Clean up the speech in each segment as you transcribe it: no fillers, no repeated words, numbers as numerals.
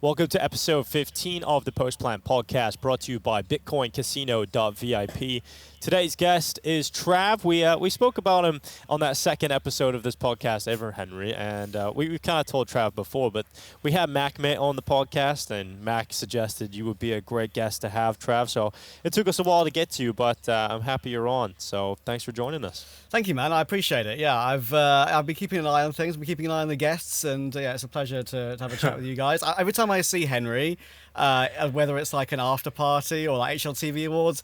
Welcome to episode 15 of the Post Plan podcast, brought to you by BitcoinCasino.vip. Today's guest is Trav. We spoke about him on that second episode of this podcast ever, Henry, and we kind of told Trav before, but we had Mac on the podcast, and Mac suggested you would be a great guest to have, Trav. So it took us a while to get to you, but I'm happy you're on. So thanks for joining us. Thank you, man. I appreciate it. Yeah, I've been keeping an eye on things, been keeping an eye on the guests, and yeah, it's a pleasure to have a chat with you guys. Every time I see Henry, whether it's like an after party or like HLTV Awards,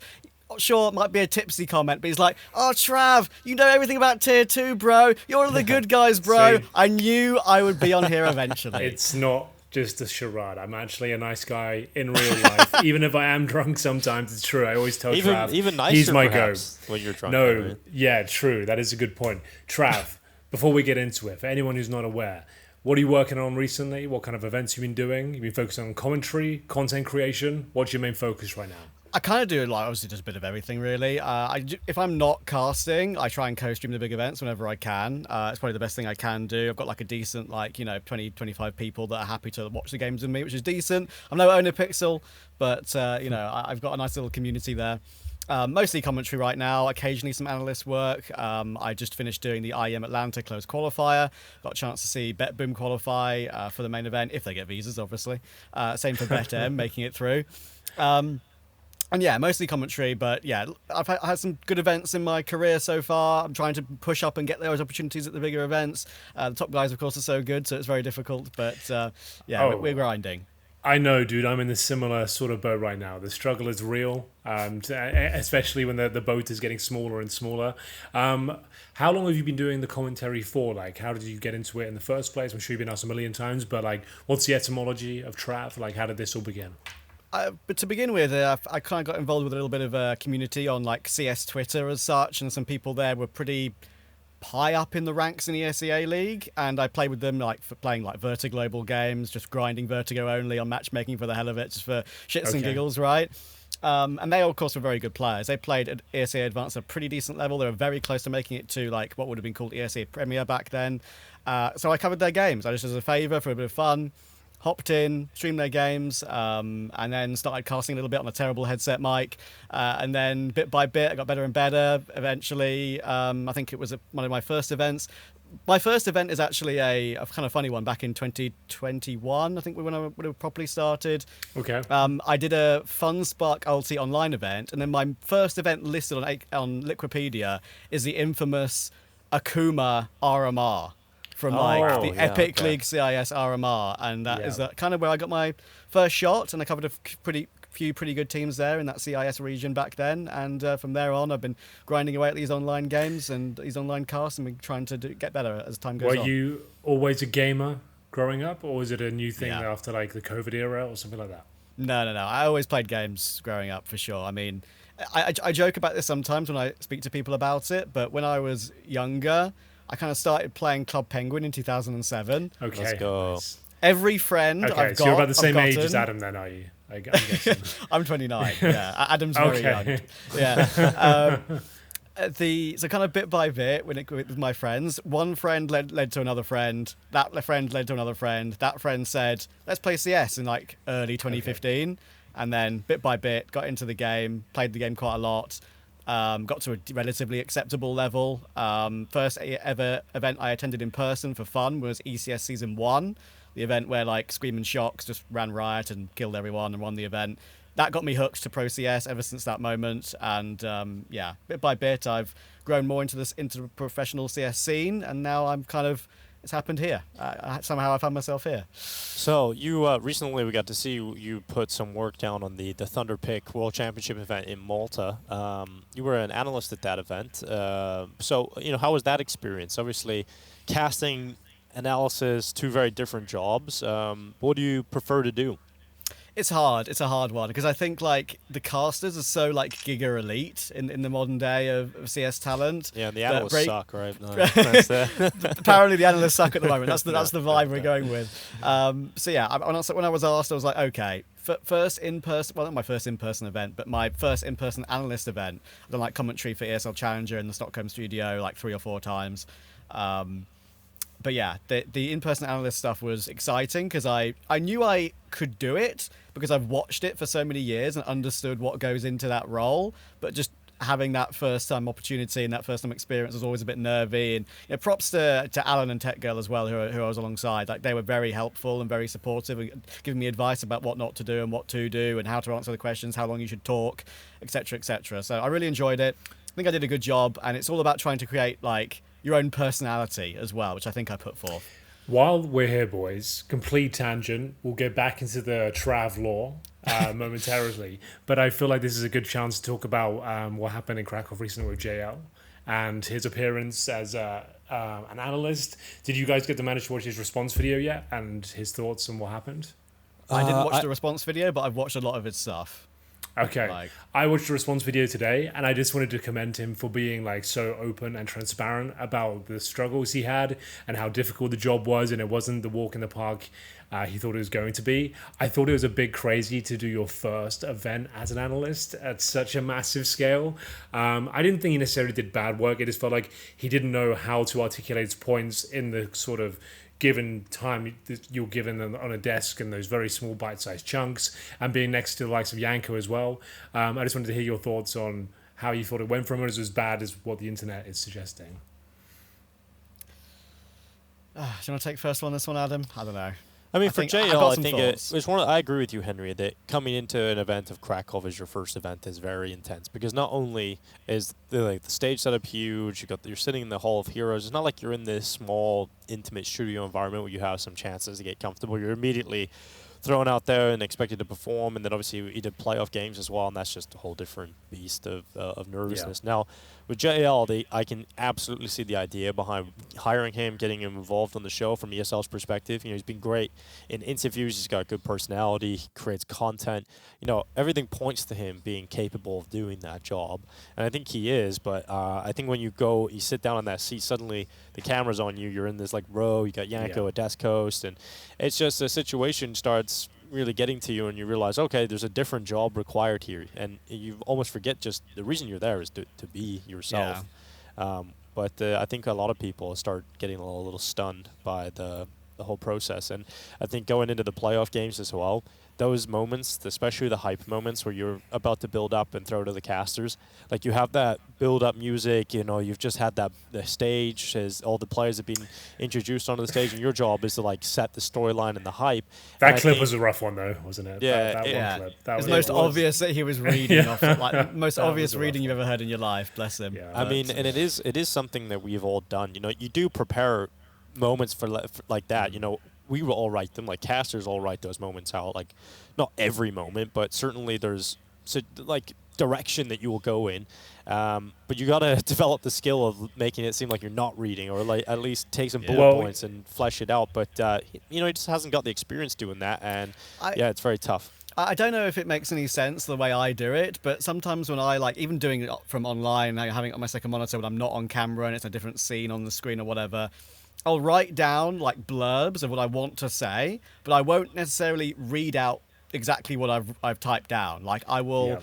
sure, it might be a tipsy comment, but he's like, "Oh, Trav, you know everything about Tier 2, bro. You're one of the good guys, bro. See, I knew I would be on here eventually." it's not just a charade. I'm actually a nice guy in real life. Even if I am drunk sometimes, it's true. I always tell Trav, even nicer, he's my perhaps, when you're drunk. No, Henry. yeah, true. That is a good point. Trav, before we get into it, for anyone who's not aware, what are you working on recently? What kind of events have you been doing? You've been focusing on commentary, content creation. What's your main focus right now? I kind of do like obviously just a bit of everything really. If I'm not casting, I try and co-stream the big events whenever I can. It's probably the best thing I can do. I've got like a decent 20, 25 people that are happy to watch the games with me, which is decent. I'm no owner pixel, but I've got a nice little community there. Mostly commentary right now, occasionally some analyst work. I just finished doing the IEM Atlanta closed qualifier. Got a chance to see BetBoom qualify for the main event, if they get visas, obviously. Same for BetM, making it through. And yeah, mostly commentary, but yeah, I've had some good events in my career so far. I'm trying to push up and get those opportunities at the bigger events. The top guys, of course, are so good, so it's very difficult, but we're grinding. I know, dude. I'm in a similar sort of boat right now. The struggle is real, especially when the boat is getting smaller and smaller. How long have you been doing the commentary for? Like, how did you get into it in the first place? I'm sure you've been asked a million times, but like, what's the etymology of Trav? Like, how did this all begin? But to begin with, I kind of got involved with a little bit of a community on like CS Twitter as such, and some people there were pretty high up in the ranks in the ESEA League, and I played with them like for playing like Vertigo Global games, just grinding Vertigo only on matchmaking for the hell of it, just for shits and giggles, right? And they, of course, were very good players. They played at ESEA Advanced at a pretty decent level. They were very close to making it to like what would have been called ESEA Premier back then. So I covered their games. I just as a favour for a bit of fun. Hopped in, streamed their games, and then started casting a little bit on a terrible headset mic. And then bit by bit, I got better and better. Eventually, I think it was one of my first events. My first event is actually a kind of funny one back in 2021, I think when I properly started. Okay. I did a FunSpark Ulti online event, and then my first event listed on Liquipedia is the infamous Akuma RMR. From the Epic League CIS RMR, and that is kind of where I got my first shot, and I covered a few pretty good teams there in that CIS region back then, and from there on I've been grinding away at these online games and these online casts, and been trying to get better as time goes on. Were you always a gamer growing up, or was it a new thing after like the COVID era or something like that? No. I always played games growing up for sure. I mean, I joke about this sometimes when I speak to people about it, but when I was younger, I kind of started playing Club Penguin in 2007. Okay. Let's go. Nice. Every friend I've got... So you're about the same age as Adam then, are you? I'm guessing. I'm 29, yeah. Adam's very young. Yeah. So kind of bit by bit, with my friends, one friend led to another friend, that friend led to another friend, that friend said, let's play CS in like early 2015. Okay. And then bit by bit, got into the game, played the game quite a lot. Got to a relatively acceptable level. First ever event I attended in person for fun was ECS Season 1, the event where like Screaming Shocks just ran riot and killed everyone and won the event. That got me hooked to Pro CS ever since that moment, and bit by bit I've grown more into the professional CS scene, and now I'm kind of... It's happened here. Somehow I found myself here. So you recently we got to see you put some work down on the Thunder Pick World Championship event in Malta. You were an analyst at that event. So how was that experience? Obviously, casting, analysis, two very different jobs. What do you prefer to do? It's hard. It's a hard one because I think like the casters are so like giga elite in the modern day of CS talent. Yeah, and the analysts suck, right? No, apparently the analysts suck at the moment. That's the vibe we're going with. So yeah, when I was asked, I was like, okay, first in-person, well, not my first in-person event, but my first in-person analyst event. I've done like commentary for ESL Challenger in the Stockholm studio like 3 or 4 times. But yeah, the in-person analyst stuff was exciting because I knew I could do it because I've watched it for so many years and understood what goes into that role. But just having that first time opportunity and that first time experience was always a bit nervy. And props to Alan and Tech Girl as well, who I was alongside. Like, they were very helpful and very supportive and giving me advice about what not to do and what to do and how to answer the questions, how long you should talk, etc., etc. So I really enjoyed it. I think I did a good job, and it's all about trying to create like your own personality as well, which I think I put forth. While we're here, boys, complete tangent. We'll get back into the Trav law momentarily, but I feel like this is a good chance to talk about what happened in Krakow recently with JL and his appearance as an analyst. Did you guys get to manage to watch his response video yet and his thoughts on what happened? I didn't watch the response video, but I've watched a lot of his stuff. Okay, I watched the response video today, and I just wanted to commend him for being like so open and transparent about the struggles he had and how difficult the job was, and it wasn't the walk in the park he thought it was going to be. I thought it was a bit crazy to do your first event as an analyst at such a massive scale. I didn't think he necessarily did bad work. It just felt like he didn't know how to articulate his points in the sort of given time you're given on a desk in those very small bite-sized chunks, and being next to the likes of Yanko as well. I just wanted to hear your thoughts on how you thought it went from it. As bad as what the internet is suggesting. Do you want to take first on this one, Adam? I don't know. I mean, for JL, I think thoughts. I agree with you, Henry, that coming into an event of Krakow as your first event is very intense, because not only is the stage setup huge, you're sitting in the Hall of Heroes. It's not like you're in this small, intimate studio environment where you have some chances to get comfortable. You're immediately thrown out there and expected to perform, and then obviously you did playoff games as well, and that's just a whole different beast of nervousness. Yeah. Now, with JL, I can absolutely see the idea behind hiring him, getting him involved on the show from ESL's perspective. He's been great in interviews. He's got a good personality. He creates content. Everything points to him being capable of doing that job, and I think he is. But I think when you sit down in that seat, suddenly the camera's on you. You're in this row. You got Yanko at desk host, and it's just a situation starts really getting to you, and you realize, okay, there's a different job required here, and you almost forget just the reason you're there is to be yourself. Yeah. But I think a lot of people start getting a little stunned by the whole process, and I think going into the playoff games as well, those moments, especially the hype moments where you're about to build up and throw to the casters, you have that build-up music, you've just had the stage as all the players have been introduced onto the stage, and your job is to set the storyline and the hype. That clip was a rough one though, wasn't it? Yeah, that one clip. That was most obvious that he was reading off most obvious reading you've ever heard in your life. Bless him. Yeah, I mean, and it is something that we've all done. You do prepare moments for like that. We will all write them, casters all write those moments out, not every moment, but certainly there's direction that you will go in, but you got to develop the skill of making it seem like you're not reading, or at least take some bullet points and flesh it out, but he just hasn't got the experience doing that, and it's very tough. I don't know if it makes any sense the way I do it, but sometimes when I even doing it from online, having it on my second monitor when I'm not on camera and it's a different scene on the screen or whatever, I'll write down blurbs of what I want to say, but I won't necessarily read out exactly what I've typed down. I will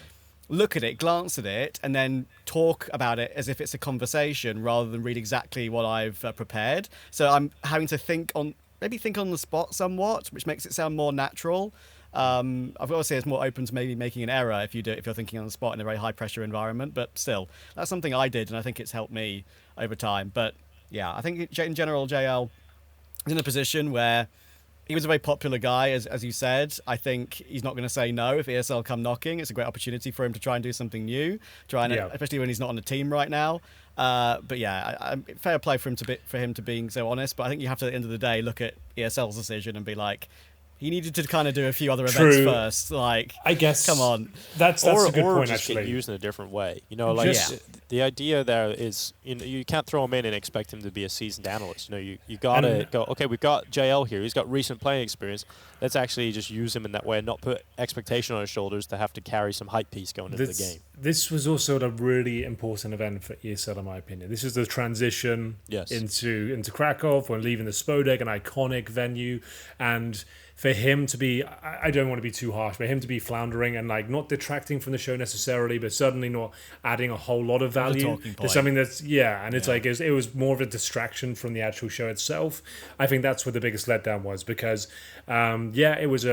look at it, glance at it, and then talk about it as if it's a conversation rather than read exactly what I've prepared. So I'm having to think on the spot somewhat, which makes it sound more natural. Obviously, it's more open to maybe making an error if you're thinking on the spot in a very high pressure environment. But still, that's something I did, and I think it's helped me over time. But yeah, I think in general, JL is in a position where he was a very popular guy, as you said. I think he's not going to say no if ESL come knocking. It's a great opportunity for him to try and do something new, especially when he's not on the team right now. But yeah, fair play for him to being so honest. But I think you have to, at the end of the day, look at ESL's decision and be like, he needed to kind of do a few other events first. I guess. Come on. That's a good point, just actually. Get used in a different way. The idea there is, you can't throw him in and expect him to be a seasoned analyst. You got to go, okay, we've got JL here. He's got recent playing experience. Let's actually just use him in that way and not put expectation on his shoulders to have to carry some hype piece going into the game. This was also a really important event for ESL, in my opinion. This is the transition into Krakow, when leaving the Spodek, an iconic venue, and for him to be, I don't want to be too harsh, but him to be floundering and like not detracting from the show necessarily, but certainly not adding a whole lot of value to something that's, and it's like, it was more of a distraction from the actual show itself. I think that's where the biggest letdown was because, it was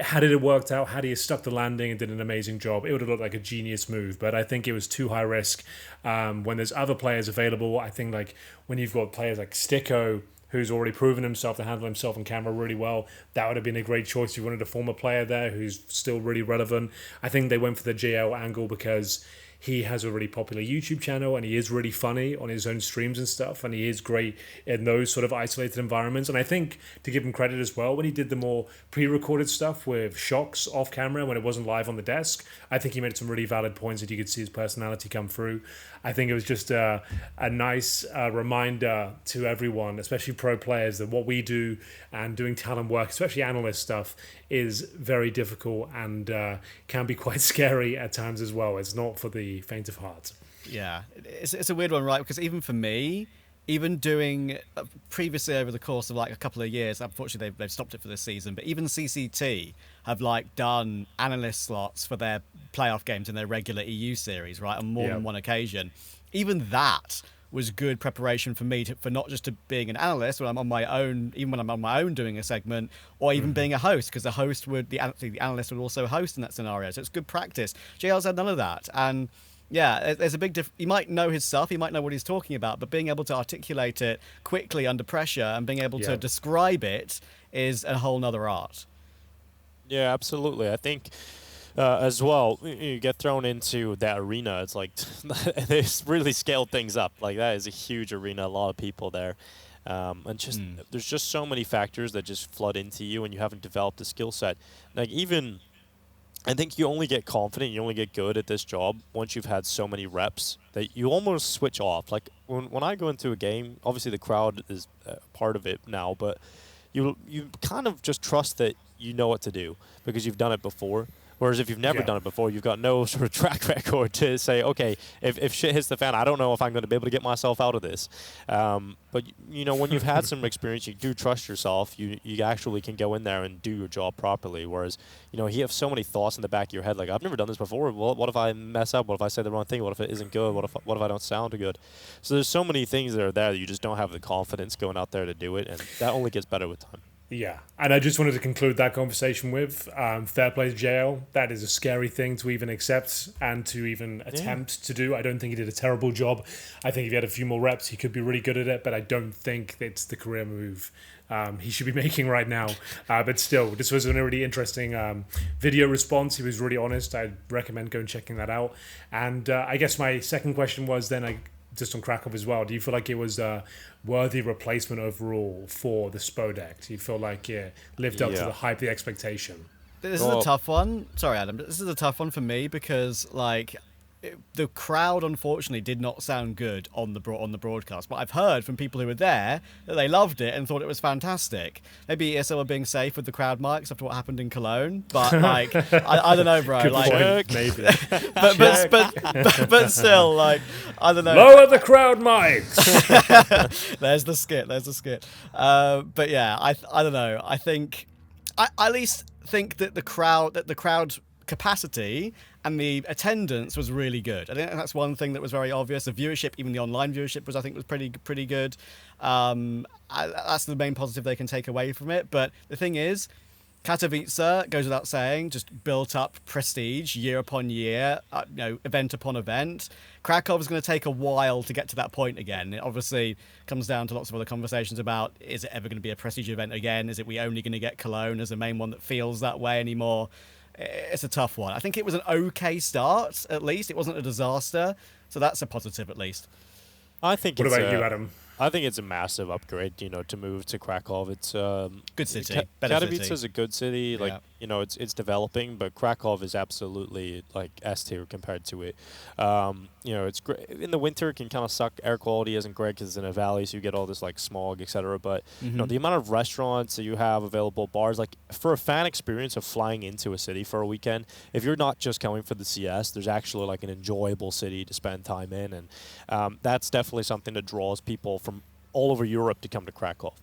had it worked out, had he stuck the landing and did an amazing job, it would have looked like a genius move. But I think it was too high risk. When there's other players available, I think like when you've got players like Sticko, who's already proven himself to handle himself on camera really well, that would have been a great choice. You wanted a former player there who's still really relevant. I think they went for the JL angle because he has a really popular YouTube channel and he is really funny on his own streams and stuff, and he is great in those sort of isolated environments. And I think, to give him credit as well, when he did the more pre-recorded stuff with shocks off camera when it wasn't live on the desk, I think he made some really valid points that you could see his personality come through. I think it was just a nice reminder to everyone, especially pro players, that what we do and doing talent work, especially analyst stuff, is very difficult and can be quite scary at times as well. It's not for the faint of heart. Yeah, it's a weird one, right? Because even for me, even doing previously over the course of like a couple of years, unfortunately they've stopped it for this season, but even CCT have like done analyst slots for their playoff games in their regular EU series, right, on more than one occasion. Even that was good preparation for me for not just to being an analyst when I'm on my own, even when I'm on my own doing a segment, or even being a host, because the analyst would also host in that scenario. So it's good practice. JL's had none of that, and yeah, there's a big difference. He might know his stuff, he might know what he's talking about, but being able to articulate it quickly under pressure and being able to describe it is a whole nother art. Yeah, absolutely. I think as well, you get thrown into that arena. It's like they really scaled things up. Like that is a huge arena, a lot of people there. And just there's just so many factors that just flood into you when you haven't developed a skill set. Like even I think you only get confident, you only get good at this job once you've had so many reps that you almost switch off. Like when I go into a game, obviously the crowd is part of it now, but you kind of just trust that you know what to do because you've done it before. Whereas if you've never done it before, you've got no sort of track record to say, okay, if shit hits the fan, I don't know if I'm going to be able to get myself out of this. But, you know, when you've had some experience, you do trust yourself. You actually can go in there and do your job properly. Whereas, you know, you have so many thoughts in the back of your head, like, I've never done this before. Well, what if I mess up? What if I say the wrong thing? What if it isn't good? What if I don't sound good? So there's so many things that are there that you just don't have the confidence going out there to do it, and that only gets better with time. Yeah, and I just wanted to conclude that conversation with fair play to JL. That is a scary thing to even accept and to even attempt to do. I don't think he did a terrible job. I think if he had a few more reps, he could be really good at it, but I don't think it's the career move he should be making right now. But still, this was a really interesting video response. He was really honest. I'd recommend going and checking that out. And I guess my second question was then, just on Krakow as well, do you feel like it was a worthy replacement overall for the Spodek? Do you feel like it lived up to the hype, the expectation? This is a tough one. Sorry, Adam. This is a tough one for me because, like, the crowd unfortunately did not sound good on the broadcast, but I've heard from people who were there that they loved it and thought it was fantastic. Maybe ESL were being safe with the crowd mics after what happened in Cologne, but like I don't know, bro. Good like point, maybe. but still, like, I don't know. Lower the crowd mics. There's the skit. But yeah, I don't know. I think I at least think that the crowd capacity and the attendance was really good. I think that's one thing that was very obvious. The viewership, even the online viewership, was pretty good. That's the main positive they can take away from it. But the thing is, Katowice, goes without saying, just built up prestige year upon year, event upon event. Krakow is going to take a while to get to that point again. It obviously comes down to lots of other conversations about, is it ever going to be a prestige event again? Is it we only going to get Cologne as the main one that feels that way anymore? It's a tough one. I think it was an okay start, at least. It wasn't a disaster, so that's a positive, at least. I think. What about you, Adam? I think it's a massive upgrade, to move to Krakow. It's good city. Katowice is a good city. Like, it's developing, but Krakow is absolutely like S tier compared to it. It's great in the winter. It can kind of suck. Air quality isn't great because it's in a valley, so you get all this like smog, etc. But the amount of restaurants that you have available, bars, like for a fan experience of flying into a city for a weekend, if you're not just coming for the CS, there's actually like an enjoyable city to spend time in, and that's definitely something that draws people from all over Europe to come to Krakow.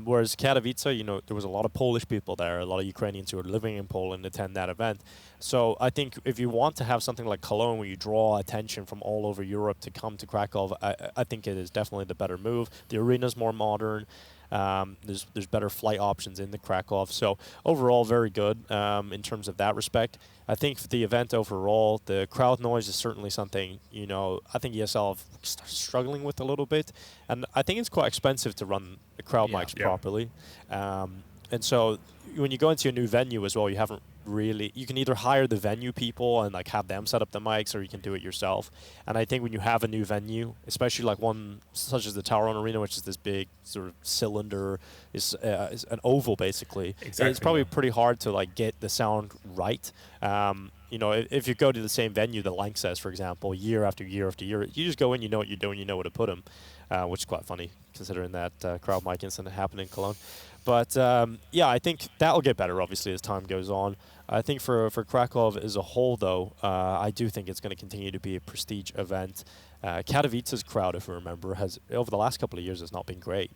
Whereas Katowice, you know, there was a lot of Polish people there, a lot of Ukrainians who are living in Poland attend that event. So I think if you want to have something like Cologne where you draw attention from all over Europe to come to Krakow, I think it is definitely the better move. The arena's more modern. There's better flight options in the Krakow. So overall, very good in terms of that respect. I think for the event overall, the crowd noise is certainly something, you know, I think ESL have struggling with a little bit. And I think it's quite expensive to run the crowd mics properly. And so when you go into a new venue as well, you haven't really, you can either hire the venue people and like have them set up the mics, or you can do it yourself. And I think when you have a new venue, especially like one such as the Tower Arena, which is this big sort of cylinder, is an oval basically. Exactly. It's probably pretty hard to like get the sound right. You know, if you go to the same venue, the Lanxess, for example, year after year after year, you just go in, you know what you're doing, you know where to put them, which is quite funny considering that crowd mic incident happened in Cologne. But yeah, I think that'll get better, obviously, as time goes on. I think for Krakow as a whole, though, I do think it's going to continue to be a prestige event. Katowice's crowd, if you remember, has over the last couple of years has not been great.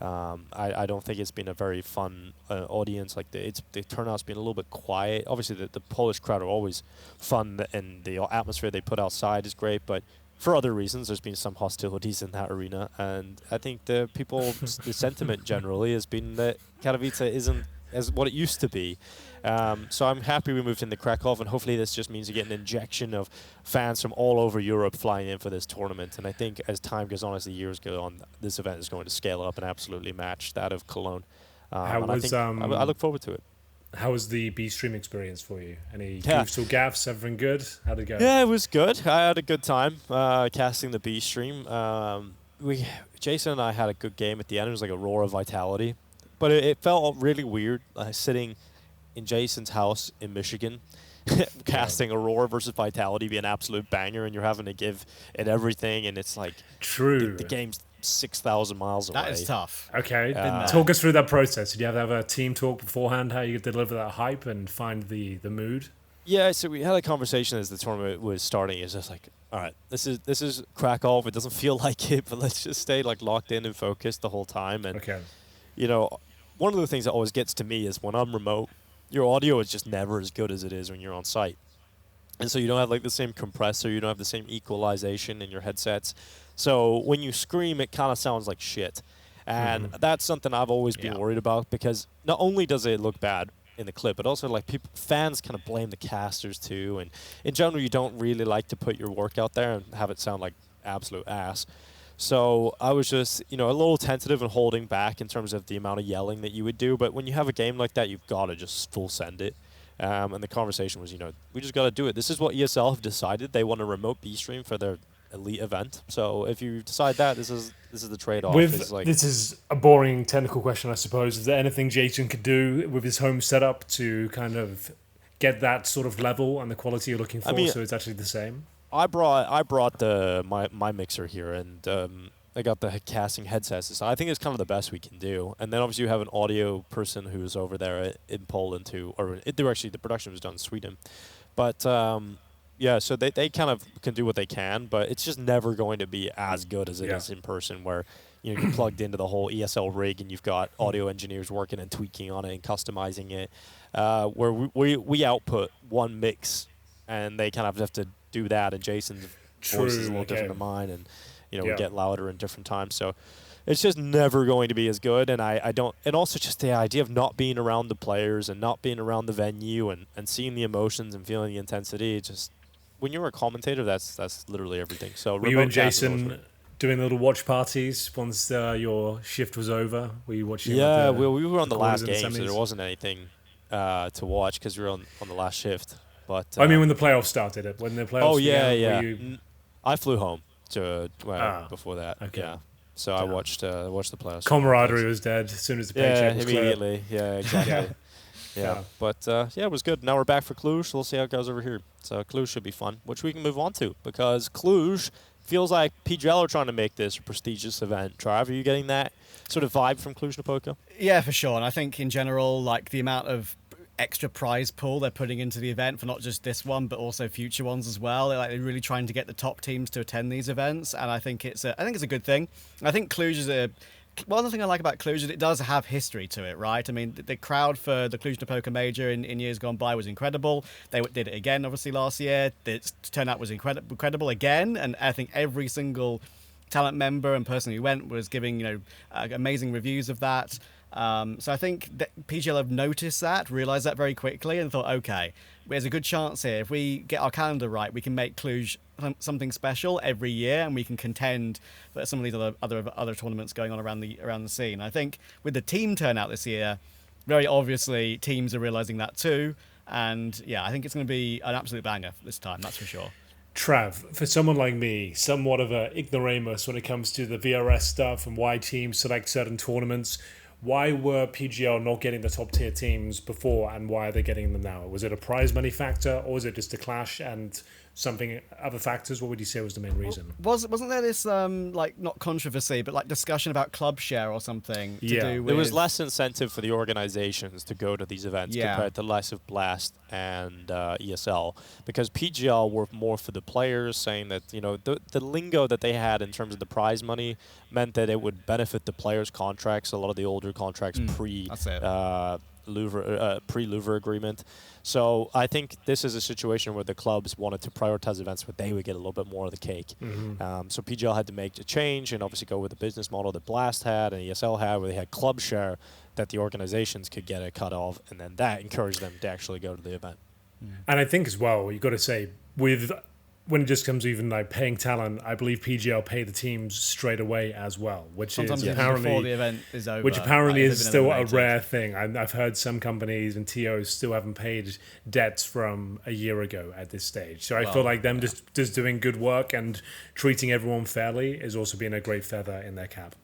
I don't think it's been a very fun audience. Like the turnout's been a little bit quiet. Obviously, the Polish crowd are always fun, and the atmosphere they put outside is great. But for other reasons, there's been some hostilities in that arena, and I think the sentiment generally has been that Katowice isn't as what it used to be. So I'm happy we moved into Krakow, and hopefully this just means you get an injection of fans from all over Europe flying in for this tournament. And I think as time goes on, as the years go on, this event is going to scale up and absolutely match that of Cologne. I look forward to it. How was the B stream experience for you? Any goofs or gaffs? Everything good? How'd it go? Yeah, it was good. I had a good time casting the B stream. Jason and I had a good game at the end. It was like a roar of vitality. But it felt really weird sitting in Jason's house in Michigan, casting Aurora versus Vitality be an absolute banger, and you're having to give it everything, and it's like the game's 6,000 miles away. That is tough. Okay, talk us through that process. Did you have to have a team talk beforehand, how you deliver that hype and find the mood? Yeah, so we had a conversation as the tournament was starting. It's just like, all right, this is Krakow. It doesn't feel like it, but let's just stay like locked in and focused the whole time. And you know, one of the things that always gets to me is when I'm remote, your audio is just never as good as it is when you're on site. And so you don't have like the same compressor, you don't have the same equalization in your headsets. So when you scream, it kind of sounds like shit. And that's something I've always been worried about, because not only does it look bad in the clip, but also like fans kind of blame the casters too. And in general, you don't really like to put your work out there and have it sound like absolute ass. So I was just, you know, a little tentative and holding back in terms of the amount of yelling that you would do. But when you have a game like that, you've got to just full send it. And the conversation was, you know, we just got to do it. This is what ESL have decided. They want a remote B stream for their elite event. So if you decide that, this is the trade-off. This is a boring technical question, I suppose. Is there anything Jason could do with his home setup to kind of get that sort of level and the quality you're looking for, so it's actually the same? I brought my mixer here, and I got the casting headsets. So I think it's kind of the best we can do. And then obviously you have an audio person who's over there in Poland too, or the production was done in Sweden. But yeah, so they kind of can do what they can, but it's just never going to be as good as it is in person, where you know, you're plugged into the whole ESL rig and you've got audio engineers working and tweaking on it and customizing it. Where we output one mix, and they kind of have to do that, and Jason's voice is a little different than mine, and you know we get louder in different times, so it's just never going to be as good. And I don't, and also just the idea of not being around the players and not being around the venue and seeing the emotions and feeling the intensity, just when you're a commentator, that's literally everything. So were you and Jason doing little watch parties once your shift was over? Were you watching? Yeah, we were on the last game, so there wasn't anything to watch because we were on the last shift. But I mean, when the playoffs started, when the playoffs. Oh yeah. I flew home to before that. Okay. Yeah. So I watched the playoffs. Camaraderie was dead as soon as the paycheck was immediately. Clear. Yeah, exactly. yeah. But it was good. Now we're back for Cluj. So we'll see how it goes over here. So Cluj should be fun, which we can move on to, because Cluj feels like PGL are trying to make this a prestigious event. Trav, are you getting that sort of vibe from Cluj-Napoca? Yeah, for sure. And I think in general, like the amount of extra prize pool they're putting into the event for not just this one but also future ones as well. They're really trying to get the top teams to attend these events, and I think it's a good thing. I think Cluj is one other thing I like about Cluj is it does have history to it, right? I mean, the crowd for the Cluj-Napoca Major in years gone by was incredible. They did it again, obviously, last year. The turnout was incredible again, and I think every single talent member and person who went was giving, amazing reviews of that. So I think that PGL have noticed that, realised that very quickly, and thought, okay, there's a good chance here. If we get our calendar right, we can make Cluj something special every year, and we can contend for some of these other tournaments going on around the scene. I think with the team turnout this year, very obviously teams are realising that too, and yeah, I think it's going to be an absolute banger this time. That's for sure. Trav, for someone like me, somewhat of an ignoramus when it comes to the VRS stuff and why teams select certain tournaments, why were PGL not getting the top tier teams before, and why are they getting them now? Was it a prize money factor, or was it just a clash and other factors? What would you say was the main reason? Wasn't there this not controversy, but like discussion about club share or something to do with... There was less incentive for the organizations to go to these events compared to likes of Blast and ESL, because PGL were more for the players, saying that the lingo that they had in terms of the prize money meant that it would benefit the players' contracts. A lot of the older contracts pre-Louvre agreement. So I think this is a situation where the clubs wanted to prioritize events where they would get a little bit more of the cake. So PGL had to make a change and obviously go with the business model that Blast had and ESL had, where they had club share that the organizations could get a cut of, and then that encouraged them to actually go to the event. And I think as well, you've got to say, when it just comes to even like paying talent, I believe PGL pay the teams straight away as well, which sometimes is apparently before the event is over. Which apparently is still a rare thing. I've heard some companies and TOs still haven't paid debts from a year ago at this stage. So I feel like them just doing good work and treating everyone fairly is also being a great feather in their cap.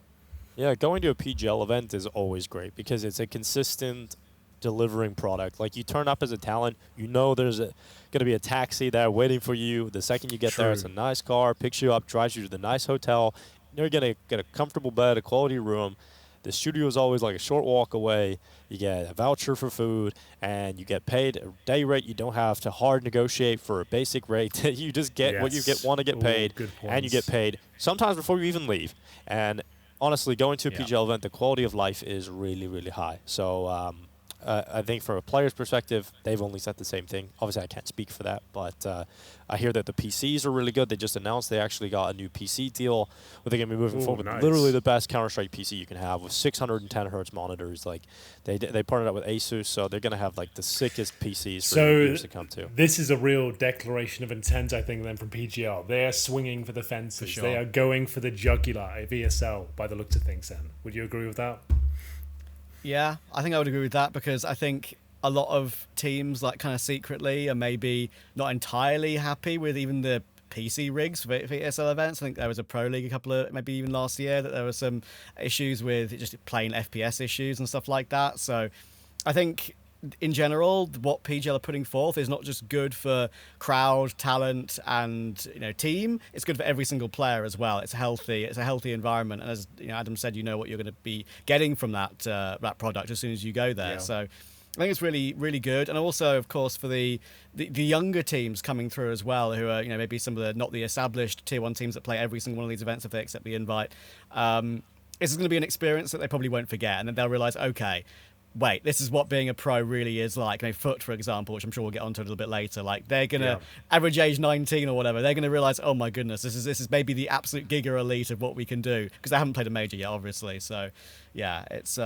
Yeah, going to a PGL event is always great because it's a consistent delivering product. Like, you turn up as a talent, there's going to be a taxi there waiting for you. The second you get there, it's a nice car, picks you up, drives you to the nice hotel. You're going to get a comfortable bed, a quality room. The studio is always like a short walk away. You get a voucher for food, and you get paid a day rate. You don't have to hard negotiate for a basic rate. You just get what you want to get paid, and you get paid sometimes before you even leave. And honestly, going to a PGL event, the quality of life is really, really high. So I think from a player's perspective, they've only said the same thing. Obviously, I can't speak for that, but I hear that the PCs are really good. They just announced they actually got a new PC deal where they're going to be moving forward with literally the best Counter-Strike PC you can have with 610 hertz monitors. Like, they partnered up with Asus, so they're going to have like the sickest PCs for years to come too. This is a real declaration of intent, I think, then from PGL. They are swinging for the fences. For sure. They are going for the jugular of ESL by the looks of things then. Would you agree with that? Yeah, I think I would agree with that, because I think a lot of teams, like, kind of secretly are maybe not entirely happy with even the PC rigs for ESL events. I think there was a Pro League maybe even last year, that there were some issues with just plain FPS issues and stuff like that. So I think in general, what PGL are putting forth is not just good for crowd, talent, and team. It's good for every single player as well. It's a healthy environment, and as Adam said, what you're going to be getting from that product as soon as you go there. Yeah. So I think it's really, really good. And also, of course, for the younger teams coming through as well, who are maybe some of the not the established tier 1 teams that play every single one of these events if they accept the invite. This is going to be an experience that they probably won't forget, and then they'll realize, okay, wait, this is what being a pro really is like. Foot, for example, which I'm sure we'll get onto a little bit later. Like, they're gonna average age 19 or whatever. They're gonna realize, oh my goodness, this is maybe the absolute giga elite of what we can do, because they haven't played a major yet, obviously. So, yeah, it's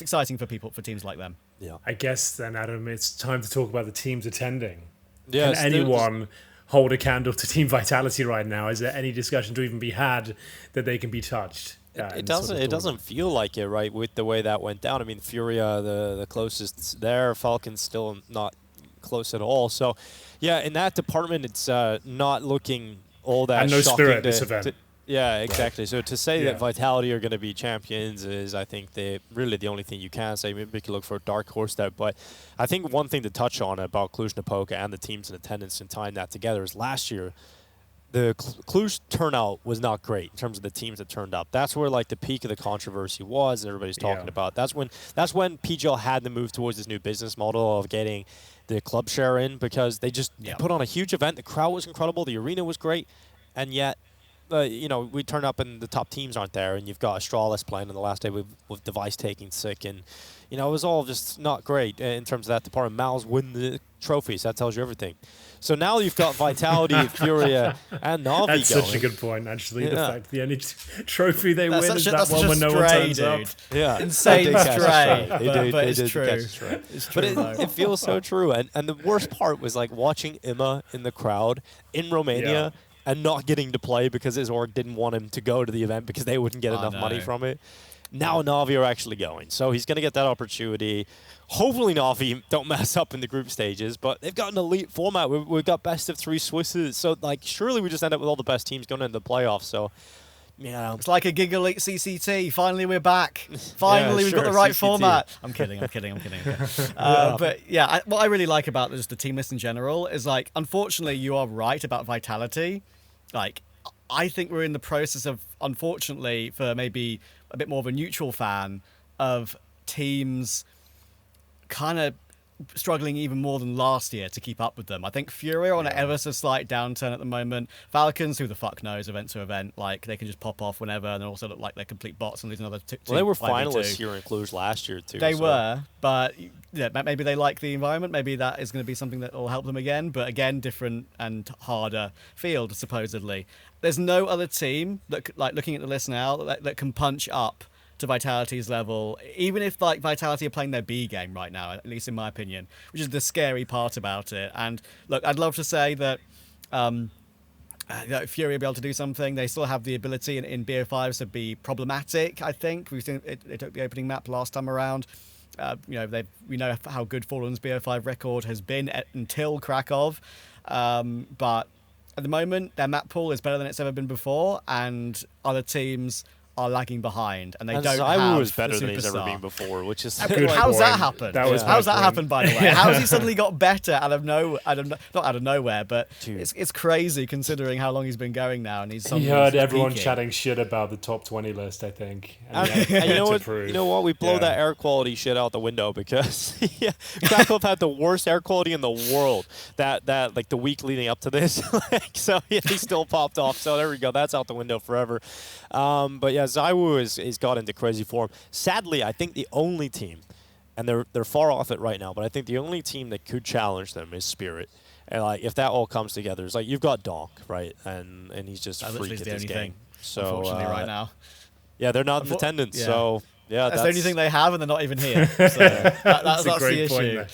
exciting for teams like them. Yeah, I guess then, Adam, it's time to talk about the teams attending. Yes, can anyone hold a candle to Team Vitality right now? Is there any discussion to even be had that they can be touched? It doesn't feel like it, right, with the way that went down. I mean, Furia, the closest there. Falcon's still not close at all. So, yeah, in that department, it's not looking all that and no shocking spirit this event. Yeah, exactly. Right. So to say that Vitality are going to be champions is, I think, really the only thing you can say. Maybe we could look for a dark horse there. But I think one thing to touch on about Cluj-Napoca and the teams in attendance and tying that together is last year, the Cluj turnout was not great in terms of the teams that turned up. That's where like the peak of the controversy was, and everybody's talking about. That's when PGL had to move towards this new business model of getting the club share in, because they just put on a huge event. The crowd was incredible, the arena was great, and yet we turn up and the top teams aren't there, and you've got Astralis playing on the last day with Device taking sick, and it was all just not great in terms of that department. Mal's win the trophies, that tells you everything. So now you've got Vitality, Furia, and Navi That's going. such a good point, actually. The fact the only trophy they win is that that's one when no one turns up. Yeah, insane stray. But it's true. It's true. But it feels so true. And the worst part was like watching Imma in the crowd in Romania and not getting to play because his org didn't want him to go to the event because they wouldn't get enough money from it. Now Navi are actually going, so he's going to get that opportunity. Hopefully Navi don't mess up in the group stages, but they've got an elite format. We've got best of 3 Swisses, so like surely we just end up with all the best teams going into the playoffs. So it's like a Gig Elite CCT. Finally we're back. Finally we've got the right CCT. format. I'm kidding. But what I really like about just the team list in general is like, unfortunately you are right about Vitality. Like, I think we're in the process of, unfortunately, for maybe a bit more of a neutral fan, of teams kind of struggling even more than last year to keep up with them. I think Fury are on an ever so slight downturn at the moment. Falcons, who the fuck knows, event to event, like they can just pop off whenever, and they also look like they're complete bots and lose another two. Well, they were finalists here in Cluj last year too. They were, but maybe they like the environment. Maybe that is going to be something that will help them again. But again, different and harder field supposedly. There's no other team that, like, looking at the list now, that can punch up to Vitality's level, even if like Vitality are playing their B game right now, at least in my opinion, which is the scary part about it. And look, I'd love to say that Fury will be able to do something. They still have the ability in BO5s to be problematic, I think. We've seen they took the opening map last time around. We know how good Fallen's BO5 record has been until Krakow. But at the moment, their map pool is better than it's ever been before, and other teams are lagging behind, and they don't have Zywu is better the than he's ever superstar. been before, which is How's that happened? How's that happened, by the way? How's he suddenly got better out of not out of nowhere, but it's crazy considering how long he's been going now, and he heard everyone chatting shit about the top 20 list, I think. And you know what? We blow that air quality shit out the window because Krakow had the worst air quality in the world that like the week leading up to this. So he still popped off. So there we go. That's out the window forever. But yeah, Zywu has got into crazy form. Sadly, I think the only team, and they're far off it right now, but I think the only team that could challenge them is Spirit. And like if that all comes together, it's like you've got Donk, right? And he's just freak at this game. So unfortunately, right now. Yeah, they're not in attendance. Yeah. So yeah, that's the only thing they have, and they're not even here. So that's the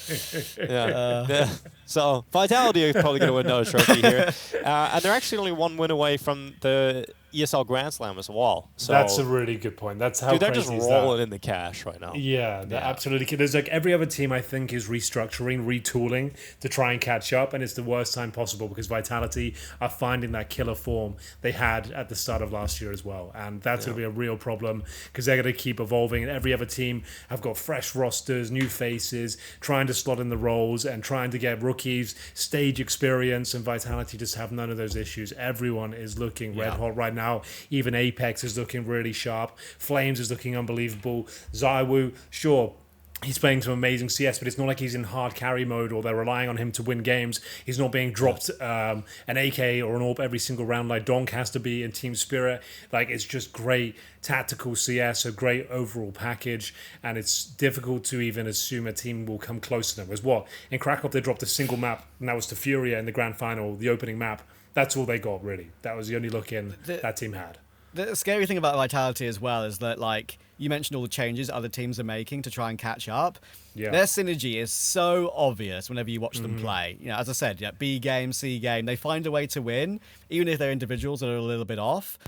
issue. So Vitality is probably going to win another trophy here, and they're actually only one win away from the ESL Grand Slam as well. So that's a really good point. That's how they're just rolling in the cash right now. Yeah, absolutely. There's like every other team I think is restructuring, retooling to try and catch up, and it's the worst time possible because Vitality are finding that killer form they had at the start of last year as well, and that's going to be a real problem because they're going to keep evolving, and every other team have got fresh rosters, new faces, trying to slot in the roles and trying to get rookies stage experience, and Vitality just have none of those issues. Everyone is looking red hot right now. Even Apex is looking really sharp. Flames is looking unbelievable. Zywu, sure, he's playing some amazing CS, but it's not like he's in hard carry mode or they're relying on him to win games. He's not being dropped an AK or an AWP every single round like Donk has to be in Team Spirit. Like, it's just great tactical CS, a great overall package, and it's difficult to even assume a team will come close to them. As what? In Krakow, they dropped a single map, and that was to Furia in the grand final, the opening map. That's all they got, really. That was the only look-in that team had. The scary thing about Vitality as well is that, like, you mentioned all the changes other teams are making to try and catch up. Yeah. Their synergy is so obvious whenever you watch them play. You know, as I said, B game, C game, they find a way to win, even if they're individuals that are a little bit off.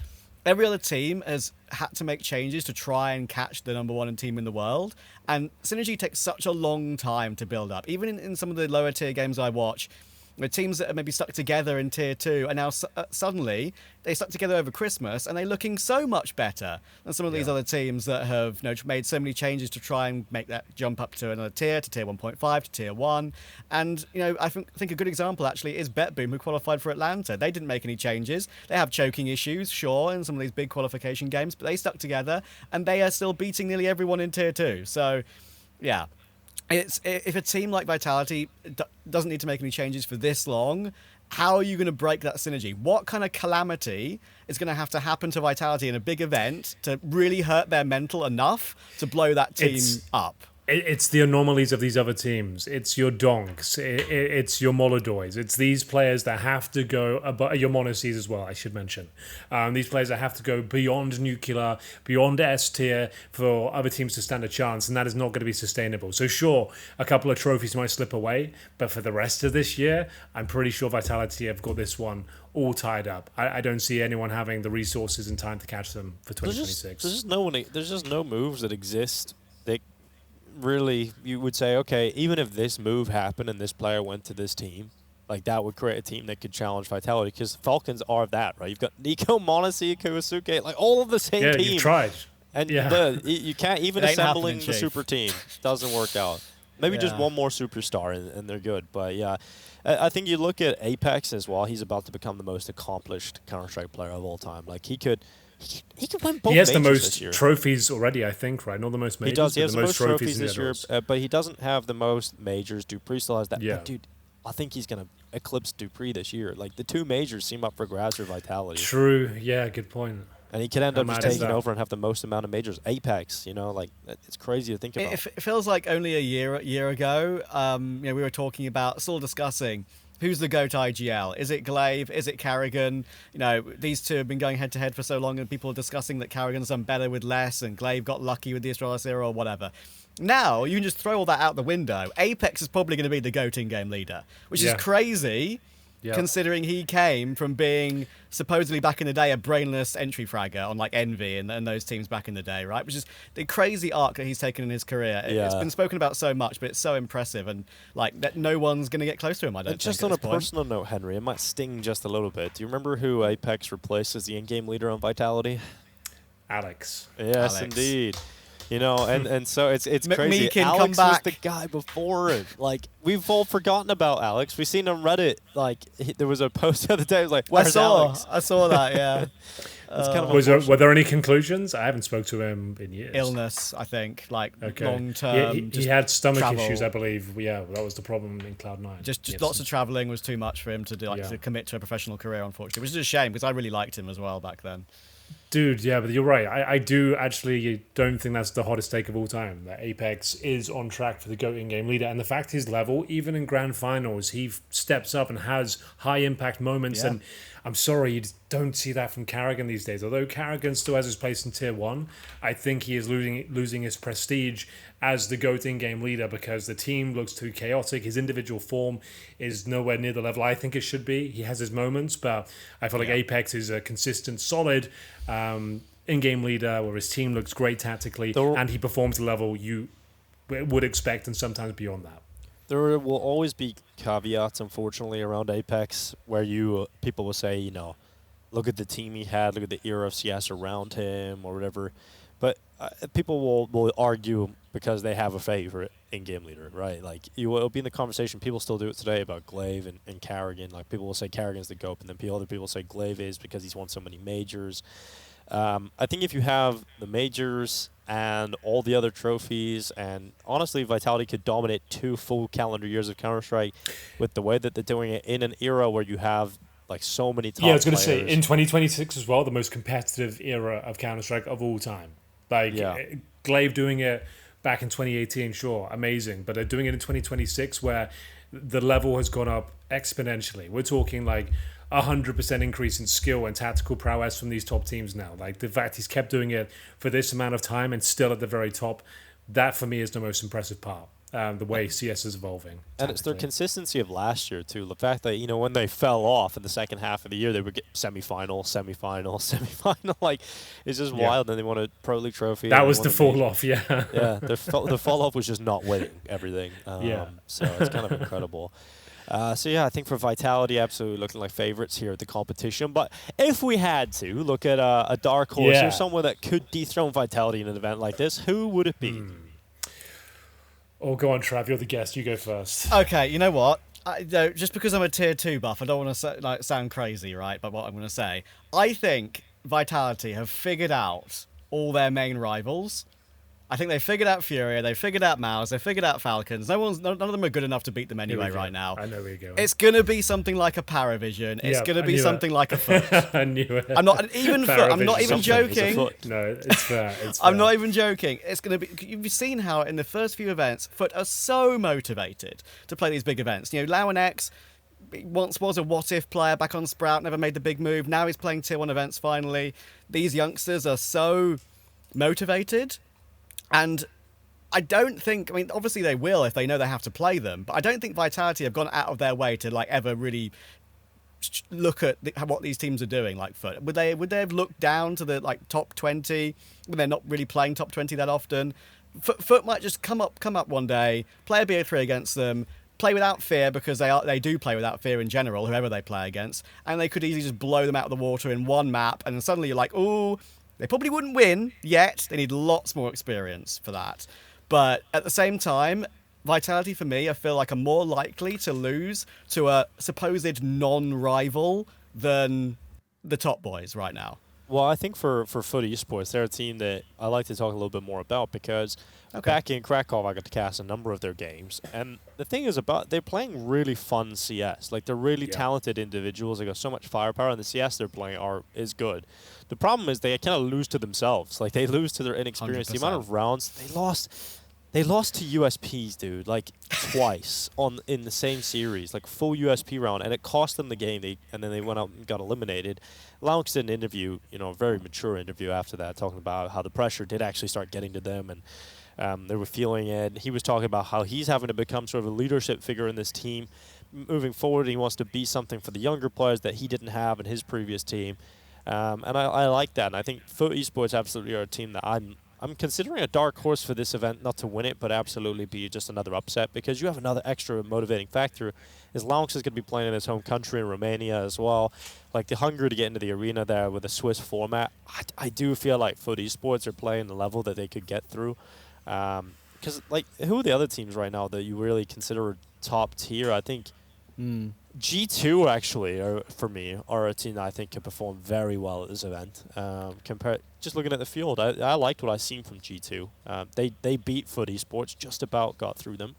Every other team has had to make changes to try and catch the number one team in the world. And synergy takes such a long time to build up. Even in some of the lower tier games I watch, The teams that are maybe stuck together in Tier 2 are now suddenly, they stuck together over Christmas and they're looking so much better than some of these other teams that have made so many changes to try and make that jump up to another tier, to Tier 1.5, to Tier 1. And, I think a good example actually is BetBoom, who qualified for Atlanta. They didn't make any changes. They have choking issues, sure, in some of these big qualification games, but they stuck together and they are still beating nearly everyone in Tier 2. So, yeah. If a team like Vitality doesn't need to make any changes for this long, how are you going to break that synergy? What kind of calamity is going to have to happen to Vitality in a big event to really hurt their mental enough to blow that team up? It's the anomalies of these other teams. It's your Donks. It's your Molodoys. It's these players that have to go above your Monacies as well, I should mention. These players that have to go beyond Nuclear, beyond S tier for other teams to stand a chance, and that is not going to be sustainable. So sure, a couple of trophies might slip away, but for the rest of this year, I'm pretty sure Vitality have got this one all tied up. I don't see anyone having the resources and time to catch them for 2026. There's just no moves that exist that really you would say, okay, even if this move happened and this player went to this team, like that would create a team that could challenge Vitality, because Falcons are that, right? You've got Nico, Monacy, Kuosuke, like all of the same team. Yeah, you've tried. And you can't, even assembling the super team doesn't work out. Maybe just one more superstar and they're good. But yeah, I think you look at Apex as well. He's about to become the most accomplished Counter-Strike player of all time. Like he could win both. He has the majors most this year. trophies already, I think, right? Not the most majors. He does. He has the most trophies this year, but he doesn't have the most majors. Dupree still has that. Yeah. But dude, I think he's going to eclipse Dupree this year. Like the two majors seem up for grabs for Vitality. True. Yeah, good point. And he could end up just taking over and have the most amount of majors. Apex, like it's crazy to think about. It feels like only a year ago, we were talking about, still discussing who's the GOAT IGL. Is it Glaive? Is it Karrigan? These two have been going head to head for so long, and people are discussing that Karrigan's done better with less, and Glaive got lucky with the Astralis era or whatever. Now you can just throw all that out the window. Apex is probably going to be the GOAT in-game leader, which is crazy. Yep. Considering he came from being supposedly back in the day a brainless entry fragger on like Envy and those teams back in the day, right? Which is the crazy arc that he's taken in his career. It's been spoken about so much, but it's so impressive, and like that no one's going to get close to him, I don't think. Just on a personal note, Henry, it might sting just a little bit. Do you remember who Apex replaced as the in-game leader on Vitality? Alex. Yes, indeed. And so it's crazy. Meekin, Alex was the guy before it. Like, we've all forgotten about Alex. We've seen on Reddit, like, there was a post the other day, it was like, where's Alex? I saw that, yeah. Were there any conclusions? I haven't spoke to him in years. Illness, I think, long-term. He had stomach travel. issues, I believe. Yeah, that was the problem in Cloud9. Just lots of traveling was too much for him to do, to commit to a professional career, unfortunately, which is a shame, because I really liked him as well back then. Dude, yeah, but you're right. I do actually don't think that's the hottest take of all time. That Apex is on track for the GOAT in-game leader. And the fact his level, even in grand finals, he steps up and has high impact moments. Yeah. And I'm sorry, you don't see that from Karrigan these days. Although Karrigan still has his place in Tier 1, I think he is losing his prestige as the GOAT in-game leader because the team looks too chaotic. His individual form is nowhere near the level I think it should be. He has his moments, but I feel like Apex is a consistent, solid in-game leader where his team looks great tactically and he performs the level you would expect and sometimes beyond that. There will always be caveats, unfortunately, around Apex where people will say, look at the team he had, look at the era of CS around him or whatever. But people will argue because they have a favorite in-game leader, right? Like, it'll be in the conversation. People still do it today about Glaive and Karrigan. Like, people will say Karrigan's the GOAT, and then other people say Glaive is because he's won so many majors. I think if you have the majors and all the other trophies, and honestly, Vitality could dominate 2 full calendar years of Counter-Strike with the way that they're doing it in an era where you have like so many top players. Yeah, I was going to say, in 2026 as well, the most competitive era of Counter-Strike of all time. Glaive doing it back in 2018, sure, amazing. But they're doing it in 2026 where the level has gone up exponentially. We're talking like 100% increase in skill and tactical prowess from these top teams now. Like the fact he's kept doing it for this amount of time and still at the very top, that for me is the most impressive part. The way CS is evolving. And it's their consistency of last year, too. The fact that, when they fell off in the second half of the year, they would get semifinal. Like, it's just wild. And they won a Pro League trophy. That was the fall off, yeah. Yeah, the fall off was just not winning everything. So it's kind of incredible. So yeah, I think for Vitality, absolutely looking like favorites here at the competition. But if we had to look at a dark horse or someone that could dethrone Vitality in an event like this, who would it be? Oh, go on, Trav. You're the guest. You go first. Okay, you know what? Just because I'm a tier 2 buff, I don't want to sound crazy, right? But what I'm going to say, I think Vitality have figured out all their main rivals. I think they figured out Furia, they figured out Mouse, they figured out Falcons. None of them are good enough to beat them anyway right now. I know where you're going. It's gonna be something like a Paravision. It's gonna be something like a Foot. I knew it. I'm not even Foot. I'm not even joking. No, it's fair. I'm not even joking. It's gonna be. You've seen how in the first few events, Foot are so motivated to play these big events. You know, Lau and X once was a what-if player back on Sprout, never made the big move. Now he's playing tier 1 events finally. These youngsters are so motivated, and I don't think, I mean, obviously they will if they know they have to play them, but I don't think Vitality have gone out of their way to like ever really look at what these teams are doing. Like Foot, would they have looked down to the like top 20 when they're not really playing top 20 that often? Foot might just come up one day, play a BO3 against them, play without fear because they do play without fear in general, whoever they play against, and they could easily just blow them out of the water in one map, and then suddenly you're like, ooh, they probably wouldn't win yet. They need lots more experience for that. But at the same time, Vitality, for me, I feel like are more likely to lose to a supposed non-rival than the top boys right now. Well, I think for Foot Esports, they're a team that I like to talk a little bit more about because back in Krakow, I got to cast a number of their games. And the thing is they're playing really fun CS. Like, they're really talented individuals. They got so much firepower, and the CS they're playing is good. The problem is they kind of lose to themselves. Like, they lose to their inexperience. 100%. The amount of rounds they lost to USPs, dude, like twice in the same series, like full USP round, and it cost them the game. And then they went out and got eliminated. Laux did an interview, a very mature interview after that, talking about how the pressure did actually start getting to them, and they were feeling it. He was talking about how he's having to become sort of a leadership figure in this team. Moving forward, he wants to be something for the younger players that he didn't have in his previous team. And I like that. And I think Foot Esports absolutely are a team that I'm considering a dark horse for this event, not to win it, but absolutely be just another upset, because you have another extra motivating factor. Is Laux is going to be playing in his home country in Romania as well. Like, the hunger to get into the arena there with a Swiss format, I do feel like Foot Esports are playing the level that they could get through. Because, like, who are the other teams right now that you really consider top tier? I think G2 actually, for me, are a team that I think can perform very well at this event. Just looking at the field, I liked what I've seen from G2. They beat Foot Esports, just about got through them.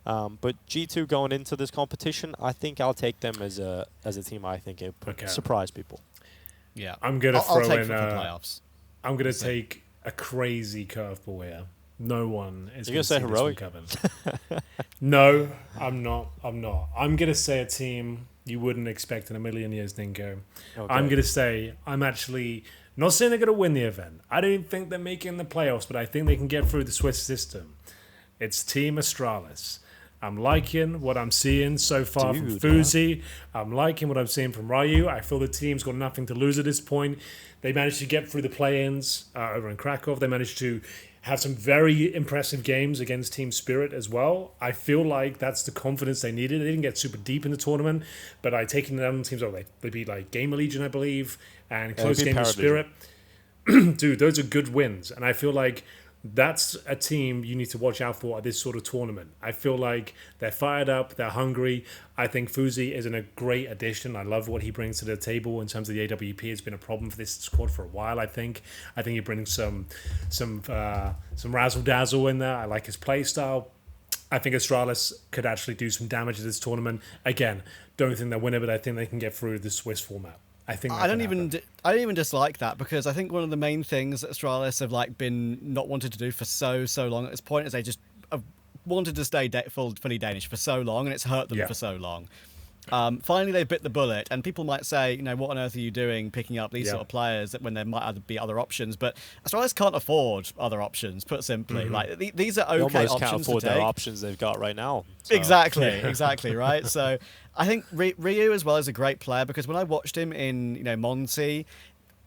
But G2 going into this competition, I think I'll take them as a team I think it surprise people. Yeah, I'm gonna I'll throw take in. for playoffs. I'm gonna take a crazy curveball here. No one is going to say heroic. No, I'm not. I'm going to say a team you wouldn't expect in a million years, Dinko. Okay. I'm going to say I'm actually not saying they're going to win the event. I don't think they're making the playoffs, but I think they can get through the Swiss system. It's Team Astralis. I'm liking what I'm seeing so far from Fuzi. I'm liking what I'm seeing from Ryu. I feel the team's got nothing to lose at this point. They managed to get through the play-ins over in Krakow. They managed to have some very impressive games against Team Spirit as well. I feel like that's the confidence they needed. They didn't get super deep in the tournament, but I taken them teams over. They beat like Gamer Legion, I believe, and close game with Spirit. Dude, those are good wins, and I feel like that's a team you need to watch out for at this sort of tournament. I feel like they're fired up, they're hungry. I think Fuzi is a great addition. I love what he brings to the table in terms of the AWP. It's been a problem for this squad for a while, I think. I think he brings some razzle-dazzle in there. I like his play style. I think Astralis could actually do some damage at this tournament. Again, don't think they'll win it, but I think they can get through the Swiss format. I don't even dislike that, because I think one of the main things that Astralis have like been not wanted to do for so long at this point is they just have wanted to stay fully Danish for so long, and it's hurt them for so long. Finally, they bit the bullet, and people might say, what on earth are you doing picking up these sort of players when there might be other options? But Astralis can't afford other options, put simply. Like these are okay options can't afford to take. their options they've got right now. So. Exactly, right? So I think Ryu as well is a great player, because when I watched him in Monty,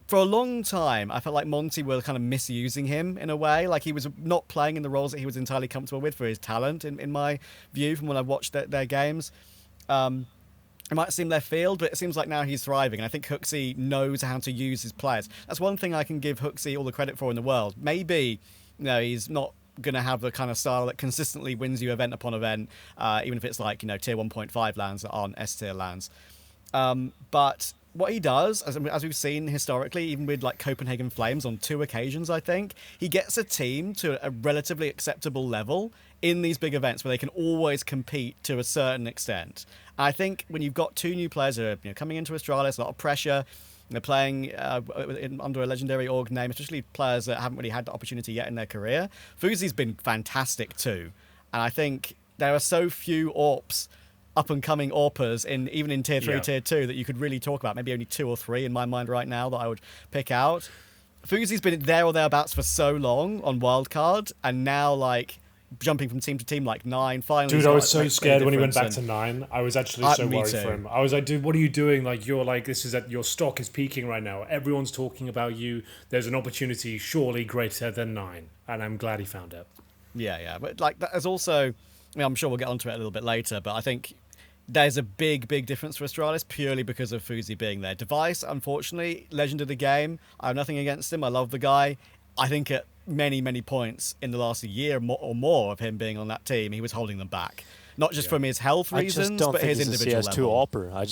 for a long time, I felt like Monty were kind of misusing him in a way. Like, he was not playing in the roles that he was entirely comfortable with for his talent, in my view, from when I watched their games. It might seem left field, but it seems like now he's thriving. And I think Hooksy knows how to use his players. That's one thing I can give Hooksy all the credit for in the world. Maybe, he's not going to have the kind of style that consistently wins you event upon event, even if it's like, tier 1.5 lands that aren't S tier lands. But what he does, as we've seen historically, even with like Copenhagen Flames on 2 occasions, I think, he gets a team to a relatively acceptable level in these big events where they can always compete to a certain extent. I think when you've got 2 new players who are coming into Astralis, a lot of pressure, they're playing under a legendary org name, especially players that haven't really had the opportunity yet in their career. Fuzi's been fantastic too. And I think there are so few AWPs, up-and-coming AWPers, even in Tier 3, Tier 2, that you could really talk about. Maybe only 2 or 3 in my mind right now that I would pick out. Fuzi's been there or thereabouts for so long on Wildcard, and now, like, jumping from team to team, like 9, finally... Dude, I was so scared when he went back to 9. I was actually so worried for him. I was like, dude, what are you doing? Like, your stock is peaking right now. Everyone's talking about you. There's an opportunity surely greater than 9. And I'm glad he found it. Yeah. But, like, there's also... I'm sure we'll get onto it a little bit later, but I think there's a big difference for Astralis purely because of Fuzi being there. Device, unfortunately, legend of the game. I have nothing against him. I love the guy. I think at many points in the last year or more of him being on that team, he was holding them back. Not just from his health reasons, but his individual level. CS2 AWPer. I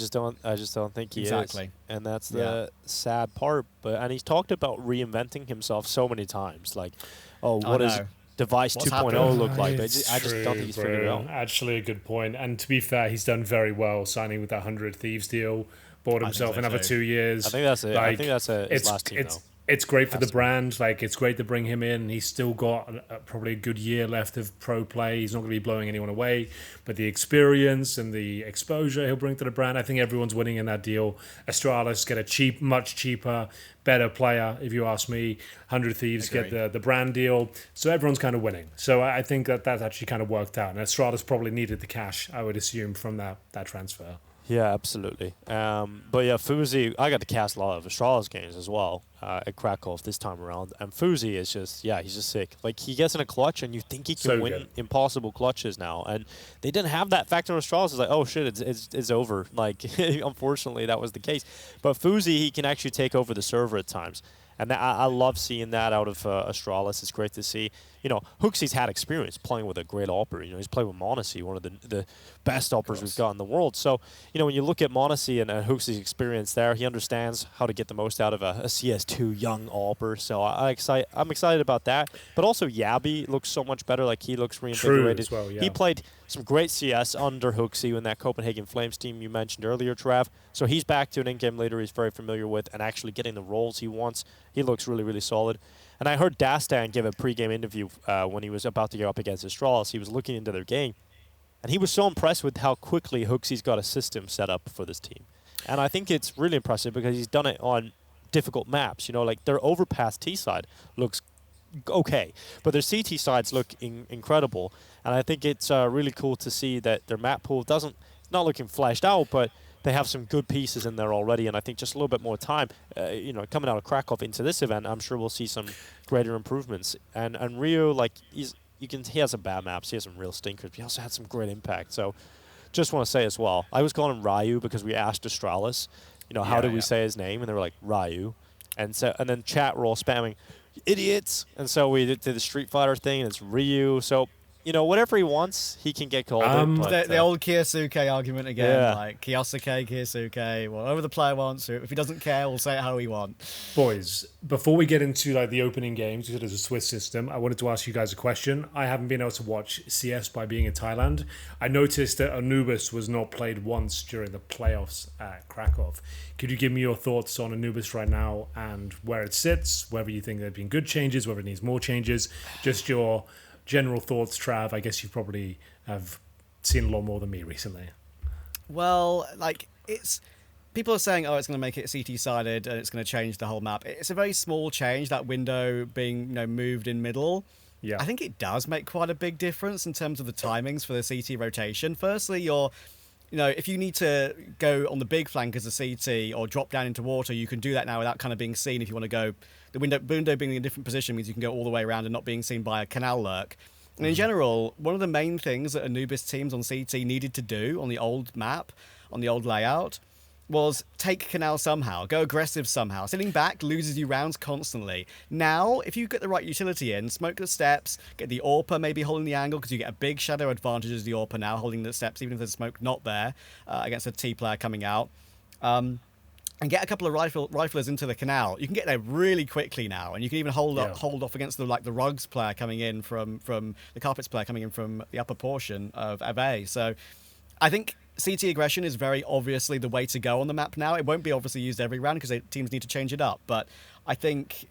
just don't think he is. And that's the sad part. And he's talked about reinventing himself so many times. Like, what is Device 2.0 look like? I just don't think he's figured it out. Actually, a good point. And to be fair, he's done very well signing with that 100 Thieves deal. Bought himself another 2 years. I think that's it. I think that's his last team, though. It's great for the brand. Like, it's great to bring him in. He's still got probably a good year left of pro play. He's not going to be blowing anyone away. But the experience and the exposure he'll bring to the brand, I think everyone's winning in that deal. Astralis get a much cheaper, better player, if you ask me. 100 Thieves get the brand deal. So everyone's kind of winning. So I think that actually kind of worked out. And Astralis probably needed the cash, I would assume, from that transfer. Yeah, absolutely. But yeah, Fuzi, I got to cast a lot of Astralis games as well at Krakow this time around. And Fuzi is just, he's just sick. Like, he gets in a clutch and you think he can win impossible clutches now. And they didn't have that factor in Astralis. It's like, oh shit, it's over. Like, unfortunately, that was the case. But Fuzi, he can actually take over the server at times. And I love seeing that out of Astralis. It's great to see. Hooksy's had experience playing with a great AWPer. He's played with Monacy, one of the best AWPers we've got in the world. So, when you look at Monacy and Hooksy's experience there, he understands how to get the most out of a CS2 young AWPer. So I'm excited about that. But also Yabi looks so much better. Like, he looks reinvigorated. True as well, yeah. He played some great CS under Hooksy in that Copenhagen Flames team you mentioned earlier, Trav. So he's back to an in-game leader he's very familiar with and actually getting the roles he wants. He looks really solid. And I heard Dastan give a pre-game interview when he was about to go up against Astralis. He was looking into their game. And he was so impressed with how quickly Hooksy's got a system set up for this team. And I think it's really impressive because he's done it on difficult maps. Like their overpass T side looks okay, but their CT sides look incredible. And I think it's really cool to see that their map pool not looking fleshed out, but they have some good pieces in there already, and I think just a little bit more time, coming out of Krakow into this event, I'm sure we'll see some greater improvements. And Rio, like, he has some bad maps, he has some real stinkers, but he also had some great impact. So, just want to say as well, I was calling him Ryu because we asked Astralis, how do we say his name, and they were like Ryu, and then chat were all spamming idiots, and so we did the Street Fighter thing, and it's Ryu. So, whatever he wants, he can get called. The old Kyosuke argument again, like Kyosuke, Kyosuke, whatever the player wants. If he doesn't care, we'll say it how we want. Boys, before we get into like the opening games, because it is a Swiss system, I wanted to ask you guys a question. I haven't been able to watch CS by being in Thailand. I noticed that Anubis was not played once during the playoffs at Krakow. Could you give me your thoughts on Anubis right now and where it sits, whether you think there have been good changes, whether it needs more changes, just your general thoughts, Trav? I guess you probably have seen a lot more than me recently. Well, like, people are saying, it's going to make it CT-sided and it's going to change the whole map. It's a very small change, that window being, moved in middle. Yeah. I think it does make quite a big difference in terms of the timings for the CT rotation. Firstly, if you need to go on the big flank as a CT or drop down into water, you can do that now without kind of being seen if you want to go. The window being in a different position means you can go all the way around and not being seen by a canal lurk. And in general, one of the main things that Anubis teams on CT needed to do on the old map, on the old layout, was take Canal somehow, go aggressive somehow. Sitting back loses you rounds constantly. Now, if you get the right utility in, smoke the steps, get the AWPer maybe holding the angle, because you get a big shadow advantage as the AWPer now, holding the steps, even if there's smoke not there, against a T player coming out. And get a couple of riflers into the Canal. You can get there really quickly now, and you can even hold off against the Rugs player coming in from the Carpets player coming in from the upper portion of A. So I think CT aggression is very obviously the way to go on the map now. It won't be obviously used every round because teams need to change it up. But I think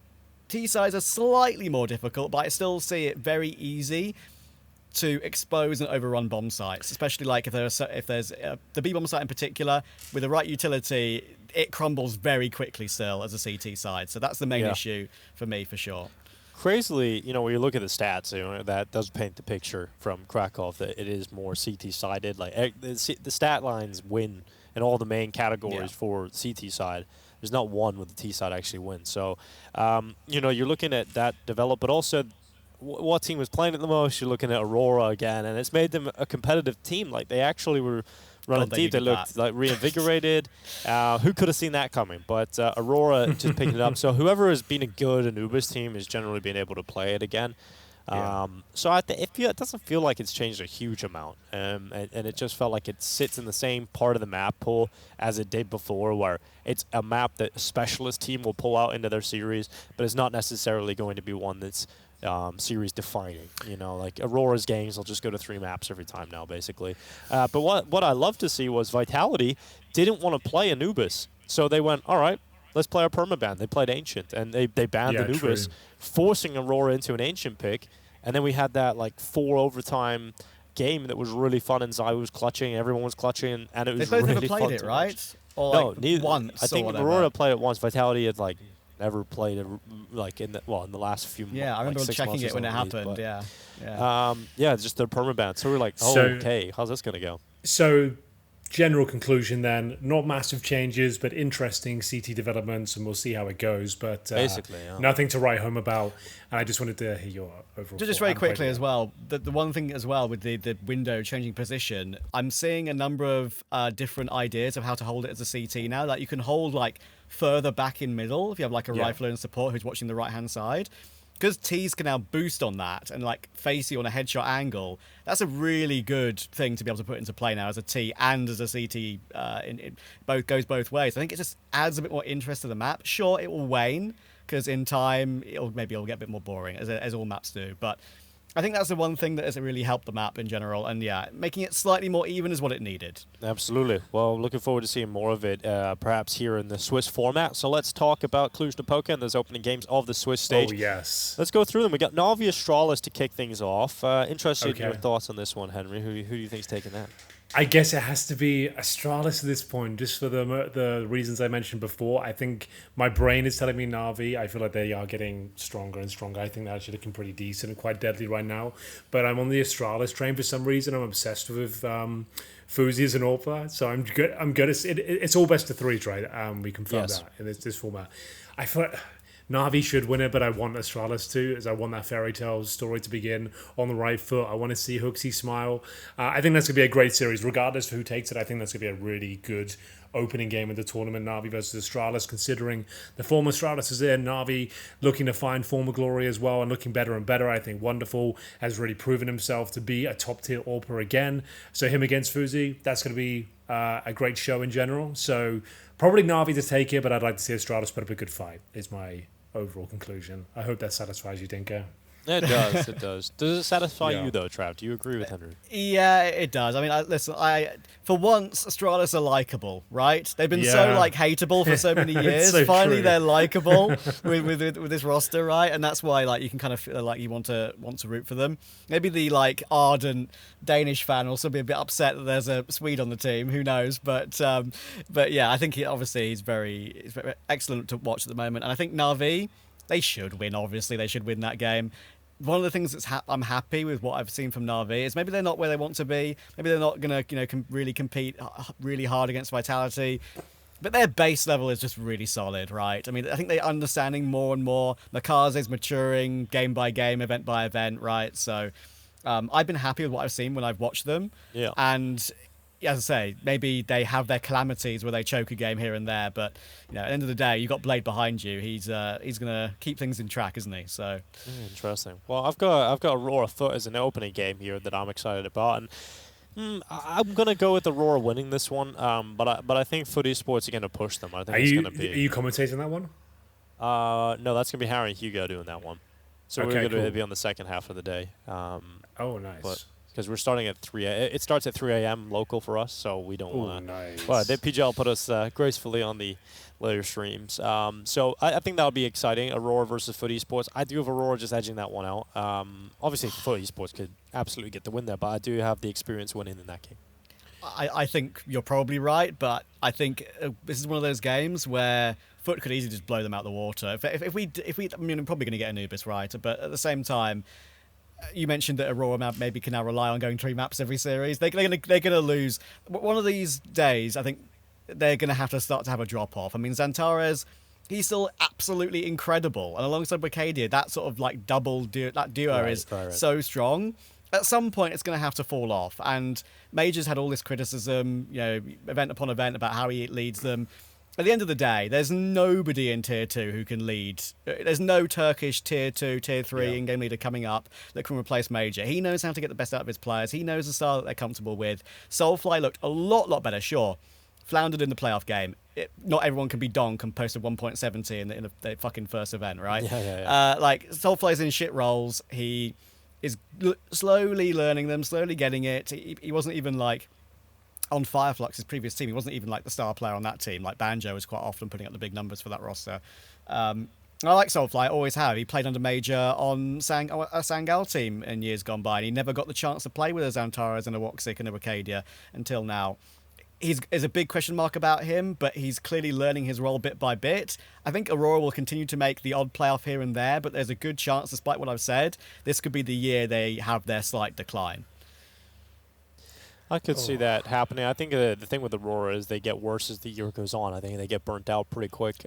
T sides are slightly more difficult, but I still see it very easy to expose and overrun bomb sites, especially like if there's the B bomb site in particular with the right utility, it crumbles very quickly still as a CT side. So that's the main issue for me for sure. Crazily, when you look at the stats, that does paint the picture from Krakow that it is more CT-sided. Like the stat lines win in all the main categories for CT side. There's not one with the T side actually wins. So, you're looking at that develop, but also what team was playing it the most. You're looking at Aurora again, and it's made them a competitive team. Like they actually were running deep. They looked like reinvigorated. Who could have seen that coming? But Aurora just picked it up. So whoever has been a good Anubis team is generally being able to play it again. So it doesn't feel like it's changed a huge amount. And it just felt like it sits in the same part of the map pool as it did before, where it's a map that a specialist team will pull out into their series, but it's not necessarily going to be one that's series defining. Like Aurora's games will just go to 3 maps every time now, basically. But what I love to see was Vitality didn't want to play Anubis, so they went, all right, let's play our permaban. They played Ancient, and they banned Anubis, forcing Aurora into an Ancient pick. And then we had that 4 overtime game that was really fun, and Zai was clutching, everyone was clutching, and it was really fun. They both never played it, right? Or no, neither. Once. I think Aurora played it once. Vitality had never played it in the last few months. Yeah, I remember checking it when it happened. Just their permaban. So we're like, okay, how's this gonna go? So, general conclusion then: not massive changes, but interesting CT developments, and we'll see how it goes. But basically, nothing to write home about. And I just wanted to hear your overall. Just very quickly as well, the one thing as well with the window changing position, I'm seeing a number of different ideas of how to hold it as a CT now. Like you can hold further back in middle if you have a rifler in support who's watching the right hand side. Because T's can now boost on that and face you on a headshot angle. That's a really good thing to be able to put into play now as a T and as a CT. Both goes both ways. I think it just adds a bit more interest to the map. Sure, it will wane because in time it'll get a bit more boring as all maps do. But I think that's the one thing that has really helped the map in general, and making it slightly more even is what it needed. Absolutely. Well, looking forward to seeing more of it, perhaps here in the Swiss format. So let's talk about Cluj-Napoca and those opening games of the Swiss stage. Oh, yes. Let's go through them. We got Navi Astralis to kick things off. Interested in your thoughts on this one, Henry. Who do you think's taking that? I guess it has to be Astralis at this point, just for the reasons I mentioned before. I think my brain is telling me Navi. I feel like they are getting stronger and stronger. I think they're actually looking pretty decent and quite deadly right now. But I'm on the Astralis train for some reason. I'm obsessed with Fuzi as an AWPer. So I'm good. It's all best of 3s, right? We confirmed that in this format. I feel like Navi should win it, but I want Astralis to, as I want that fairy tale story to begin on the right foot. I want to see Hooksy smile. I think that's going to be a great series, regardless of who takes it. I think that's going to be a really good opening game of the tournament, Navi versus Astralis, considering the former Astralis is in. Navi looking to find former glory as well and looking better and better. I think Wonderful has really proven himself to be a top-tier AWPer again. So him against Fuzi, that's going to be a great show in general. So probably Navi to take it, but I'd like to see Astralis put up a good fight, is my overall conclusion. I hope that satisfies you, Dinko. It does. It does. Does it satify you though, Trav? Do you agree with Henry? Yeah, it does. I mean, listen. For once, Astralis are likable, right? They've been so hateable for so many years. So Finally, true. they're likable with this roster, right? And that's why you can kind of feel like you want to root for them. Maybe the ardent Danish fan will also be a bit upset that there's a Swede on the team. Who knows? But yeah, I think he's very excellent to watch at the moment. And I think Navi, they should win. Obviously, they should win that game. One of the things that's I'm happy with what I've seen from Navi is maybe they're not where they want to be. Maybe they're not going to really compete really hard against Vitality. But their base level is just really solid, right? I mean, I think they're understanding more and more. Makaze's maturing game by game, event by event, right? So I've been happy with what I've seen when I've watched them. Yeah. And as I say, maybe they have their calamities where they choke a game here and there, but at the end of the day, you've got Blade behind you. He's gonna keep things in track, isn't he? So interesting. Well, I've got Aurora Foot as an opening game here that I'm excited about, and I'm gonna go with Aurora winning this one. But I think Foot Esports are gonna push them. I think it's gonna be. Are you commentating that one? No, that's gonna be Harry and Hugo doing that one. So Okay, we're gonna cool. be on the second half of the day. Oh, nice. Because we're starting at 3 a.m. It starts at 3 a.m. local for us, so we don't want to. Nice. Well, the PGL put us gracefully on the later streams. So I think that'll be exciting. Aurora versus Foot Esports. I do have Aurora just edging that one out. Obviously, Foot Esports could absolutely get the win there, but I do have the experience winning in that game. I think you're probably right, but I think this is one of those games where Foot could easily just blow them out the water. If we, I mean, I'm probably going to get Anubis right, but at the same time, you mentioned that Aurora map maybe can now rely on going 3 maps every series. They're gonna lose one of these days. I think they're gonna have to start to have a drop off. I mean, Xantares, he's still absolutely incredible, and alongside Wicadia, that sort of like that duo is so strong. At some point, it's going to have to fall off. And Major's had all this criticism, event upon event about how he leads them. At the end of the day, there's nobody in Tier 2 who can lead. There's no Turkish Tier 2, Tier 3 in-game leader coming up that can replace Major. He knows how to get the best out of his players. He knows the style that they're comfortable with. Soulfly looked a lot better, sure. Floundered in the playoff game. Not everyone can be Donk and posted 1.70 in the fucking first event, right? Yeah. Soulfly's in shit roles. He is slowly learning them, slowly getting it. He wasn't even like on Fireflux's previous team. He wasn't even like the star player on that team. Like Banjo was quite often putting up the big numbers for that roster. I like Soulfly, always have. He played under Major on a Sangal team in years gone by, and he never got the chance to play with a Xantares and a Woxic and a Wicadia until now. There's a big question mark about him, but he's clearly learning his role bit by bit. I think Aurora will continue to make the odd playoff here and there, but there's a good chance, despite what I've said, this could be the year they have their slight decline. I could see that happening. I think the thing with Aurora is they get worse as the year goes on. I think they get burnt out pretty quick. They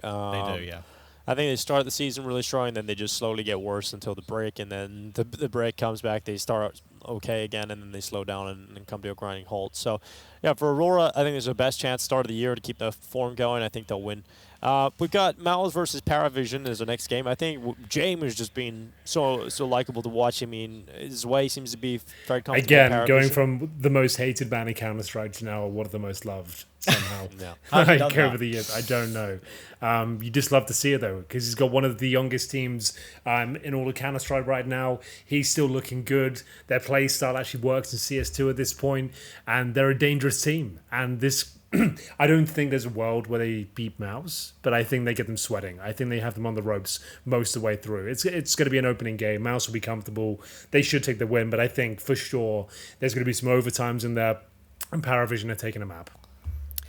do, yeah. I think they start the season really strong, and then they just slowly get worse until the break, and then the break comes back. They start okay again, and then they slow down and come to a grinding halt. So, yeah, for Aurora, I think there's the best chance start of the year to keep the form going. I think they'll win. We've got Mouse versus Paravision as the next game. I think James is just being so likable to watch. I mean, his way seems to be very comfortable. Again, going from the most hated ban in Counter-Strike to now one of the most loved somehow. Like over the years, I don't know. You just love to see it though, because he's got one of the youngest teams in all of Counter-Strike right now. He's still looking good. Their play style actually works in CS2 at this point, and they're a dangerous team. And this. I don't think there's a world where they beat Mouse, but I think they get them sweating. I think they have them on the ropes most of the way through. It's going to be an opening game. Mouse will be comfortable. They should take the win, but I think for sure there's going to be some overtimes in there, and Paravision are taking a map.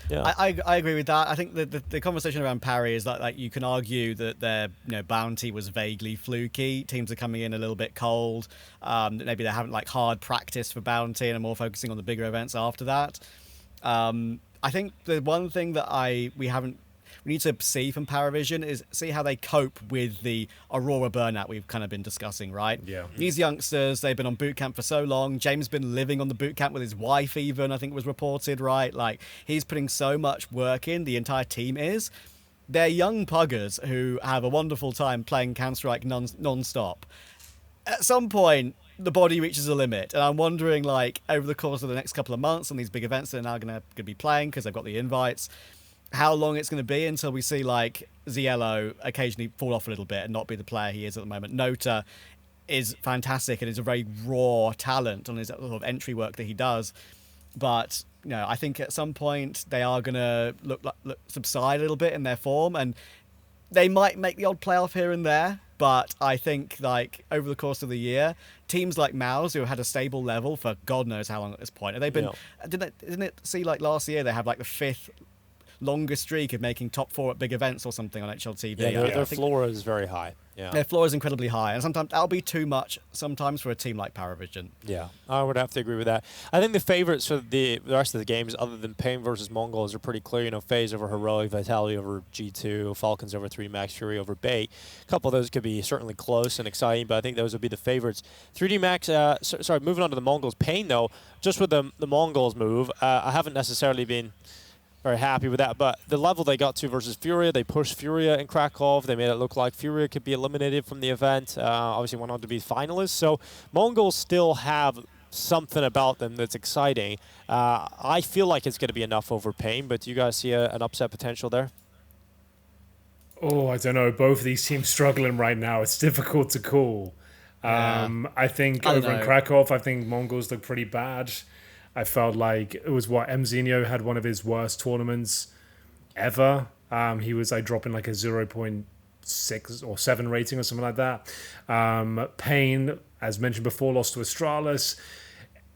Yeah. I agree with that. I think the conversation around Parry is that like you can argue that their bounty was vaguely fluky. Teams are coming in a little bit cold. Maybe they haven't like hard practice for bounty and are more focusing on the bigger events after that. I think the one thing that we need to see from Paravision is see how they cope with the Aurora burnout we've kind of been discussing, right? Yeah. These youngsters, they've been on boot camp for so long. James been living on the boot camp with his wife even, I think was reported, right? Like, he's putting so much work in, the entire team is. They're young puggers who have a wonderful time playing Counter-Strike non-stop. At some point, the body reaches a limit, and I'm wondering, like, over the course of the next couple of months on these big events they're now going to be playing because they've got the invites, how long it's going to be until we see, like, Ziello occasionally fall off a little bit and not be the player he is at the moment. Nota is fantastic and is a very raw talent on his sort of entry work that he does, but I think at some point they are going to look subside a little bit in their form, and they might make the odd playoff here and there. But I think, like, over the course of the year, teams like Mouse, who have had a stable level for God knows how long at this point, have they been? Didn't it see, like, last year they had like the 5th longest streak of making top 4 at big events or something on HLTV. Yeah, their floor is very high. Yeah. Their floor is incredibly high, and sometimes that'll be too much sometimes for a team like Paravision. Yeah, I would have to agree with that. I think the favorites for the rest of the games, other than Pain versus Mongols, are pretty clear. You know, FaZe over Heroic, Vitality over G2, Falcons over 3D Max, Fury over Bait. A couple of those could be certainly close and exciting, but I think those would be the favorites. 3D Max, sorry, moving on to the Mongols. Pain, though, just with the Mongols move, I haven't necessarily been very happy with that, but the level they got to versus Furia, they pushed Furia in Krakow. They made it look like Furia could be eliminated from the event. Obviously went on to be finalists. So Mongols still have something about them that's exciting. I feel like it's going to be enough over Pain, but do you guys see an upset potential there? Oh, I don't know. Both of these teams struggling right now. It's difficult to call. I think over in Krakow, I think Mongols look pretty bad. I felt like it was Mzinho had one of his worst tournaments ever. He was dropping like a 0.6 or 7 rating or something like that. Pain, as mentioned before, lost to Astralis.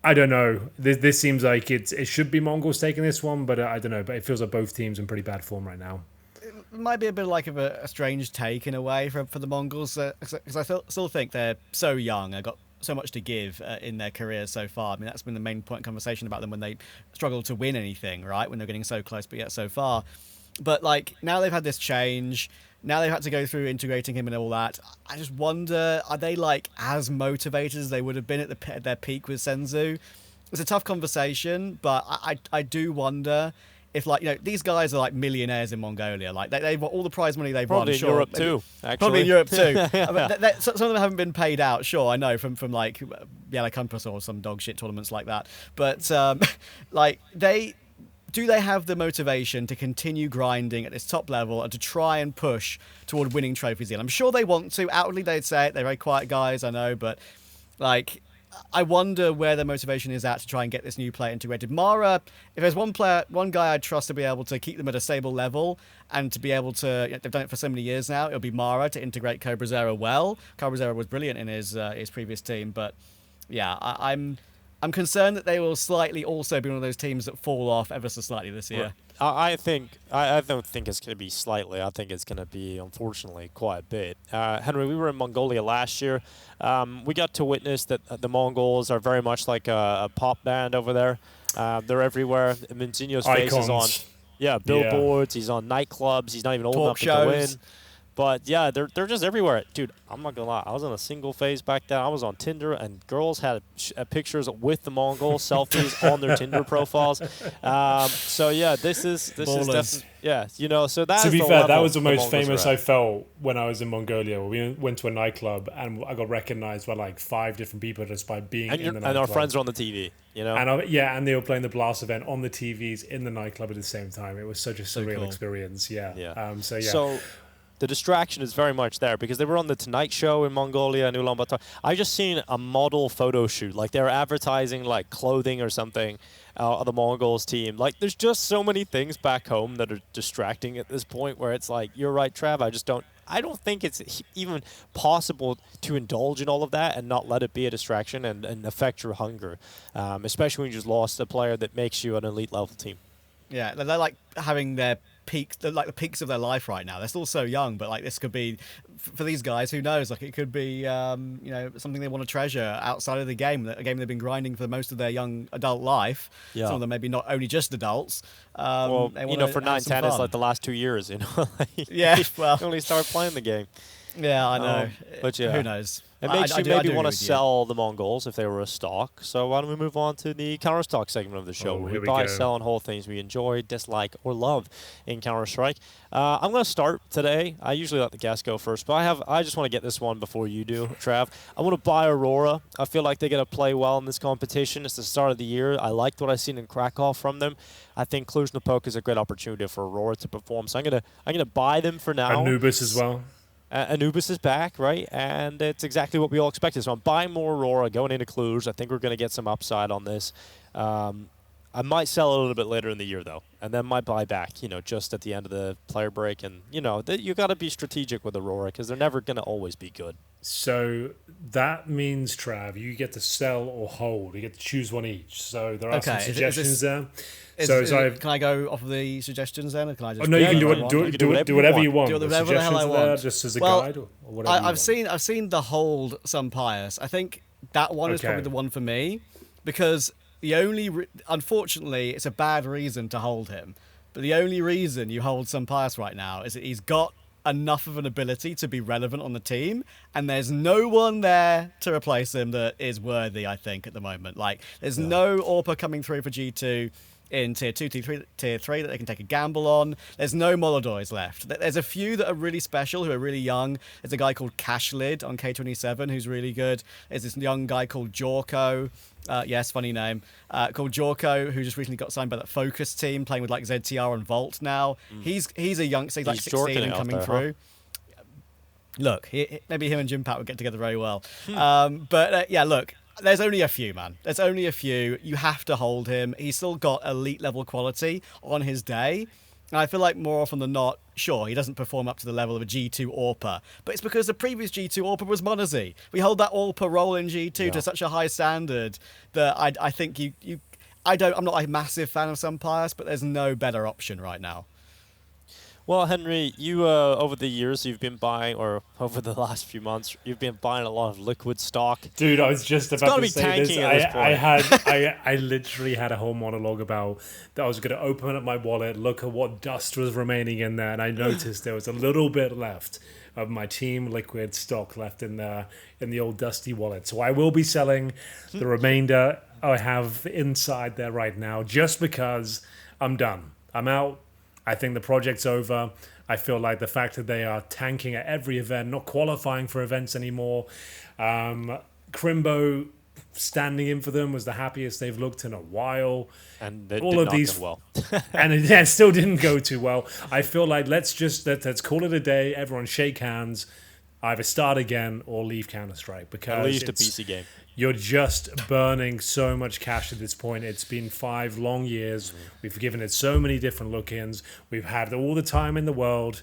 I don't know. This seems like it should be Mongols taking this one, but I don't know. But it feels like both teams in pretty bad form right now. It might be a bit like a strange take in a way for the Mongols, because I still think they're so young. I got so much to give in their careers so far. I mean, that's been the main point of conversation about them when they struggle to win anything, right? When they're getting so close but yet so far. But like now they've had this change. Now they've had to go through integrating him and all that. I just wonder, are they like as motivated as they would have been at their peak with Senzu? It's a tough conversation, but I do wonder if, like, you know, these guys are like millionaires in Mongolia. Like they've got all the prize money they've probably won. Probably in Europe too. Actually. Probably in Europe too. Some of them haven't been paid out. Sure, I know from like Yellow Compass or some dog shit tournaments like that. But like do they have the motivation to continue grinding at this top level and to try and push toward winning trophies in? I'm sure they want to. Outwardly, they'd say it. They're very quiet guys, I know, but like, I wonder where their motivation is at to try and get this new player integrated. Mara, if there's one guy I'd trust to be able to keep them at a stable level and to be able to, they've done it for so many years now, it'll be Mara to integrate Cobra Zero well. Cobra Zero was brilliant in his previous team, but yeah, I'm concerned that they will slightly also be one of those teams that fall off ever so slightly this year. I don't think it's going to be slightly. I think it's going to be, unfortunately, quite a bit. Henry, we were in Mongolia last year. We got to witness that the Mongols are very much like a pop band over there. They're everywhere. Minzinho's face is on billboards. Yeah. He's on nightclubs. He's not even old enough to win. But yeah, they're just everywhere. Dude, I'm not going to lie. I was on a single phase back then. I was on Tinder, and girls had pictures with the Mongols, selfies on their Tinder profiles. So yeah, this is definitely, yeah, you know, so that's. To be fair, that was the most famous I felt when I was in Mongolia. We went to a nightclub, and I got recognized by like 5 different people just by being in the nightclub. And our friends are on the TV, you know? And they were playing the Blast event on the TVs in the nightclub at the same time. It was such a surreal experience, yeah. So the distraction is very much there because they were on the Tonight Show in Mongolia and Ulaanbaatar. I just seen a model photo shoot, like they were advertising like clothing or something of the Mongols team. Like there's just so many things back home that are distracting at this point where it's like, you're right, Trav, I don't think it's even possible to indulge in all of that and not let it be a distraction and affect your hunger, especially when you just lost a player that makes you an elite level team. Yeah, they're like having their peaks, like the peaks of their life right now. They're still so young, but like this could be, for these guys, who knows? Like it could be, something they want to treasure outside of the game, a game they've been grinding for most of their young adult life. Yeah. Some of them maybe not only just adults. For 9-10, it's like the last 2 years, you know. Yeah, well, only start playing the game. Yeah, I know. But yeah, who knows? It makes you maybe want to sell the Mongols if they were a stock. So why don't we move on to the Counter-Strike segment of the show, where we buy, sell, and hold things we enjoy, dislike, or love in Counter-Strike. I'm going to start today. I usually let the guests go first, but I just want to get this one before you do, Trav. I want to buy Aurora. I feel like they're going to play well in this competition. It's the start of the year. I liked what I've seen in Krakow from them. I think Cluj-Napoca is a great opportunity for Aurora to perform. So I'm gonna buy them for now. Anubis as well. Anubis is back, right? And it's exactly what we all expected. So I'm buying more Aurora going into Cluj. I think we're going to get some upside on this. I might sell a little bit later in the year, though, and then might buy back, just at the end of the player break. And, you got to be strategic with Aurora because they're never going to always be good. So that means, Trav, you get to sell or hold. You get to choose one each. So there are some suggestions there. Can I go off of the suggestions then? Or can I just no, you can do whatever you want. Do whatever the hell I want. Just as a guide or whatever. I've seen the hold some pious. I think that one is probably the one for me because the only unfortunately it's a bad reason to hold him, but the only reason you hold some pious right now is that he's got enough of an ability to be relevant on the team, and there's no one there to replace him that is worthy, I think, at the moment. Like, there's no AWPer coming through for G2 in Tier 2, Tier 3 that they can take a gamble on. There's no Molodors left. There's a few that are really special, who are really young. There's a guy called Cashlid on K27 who's really good. There's this young guy called Jorko. Yes, funny name. Called Jorko, who just recently got signed by that Focus team, playing with like ZTR and Volt now. He's a youngster, he's like 16 and coming through. Huh? Look, maybe him and Jim Pat would get together very well. Look, there's only a few, man. There's only a few. You have to hold him. He's still got elite level quality on his day. And I feel like more often than not, sure, he doesn't perform up to the level of a G2 AWPer, but it's because the previous G2 AWPer was Monazy. We hold that AWPer role in G2 to such a high standard that I think I'm not a massive fan of some pious, but there's no better option right now. Well, Henry, you over the years you've been buying, or over the last few months, you've been buying a lot of liquid stock. Dude, I was just about to say this. I literally had a whole monologue about that. I was going to open up my wallet, look at what dust was remaining in there, and I noticed there was a little bit left of my team liquid stock left in the old dusty wallet. So I will be selling the remainder I have inside there right now, just because I'm done. I'm out. I think the project's over. I feel like the fact that they are tanking at every event, not qualifying for events anymore. Crimbo standing in for them was the happiest they've looked in a while. And it did not go well. And it still didn't go too well. I feel like let's call it a day. Everyone shake hands. Either start again or leave Counter-Strike, because at least a PC game. You're just burning so much cash at this point. It's been 5 long years. We've given it so many different look-ins. We've had all the time in the world,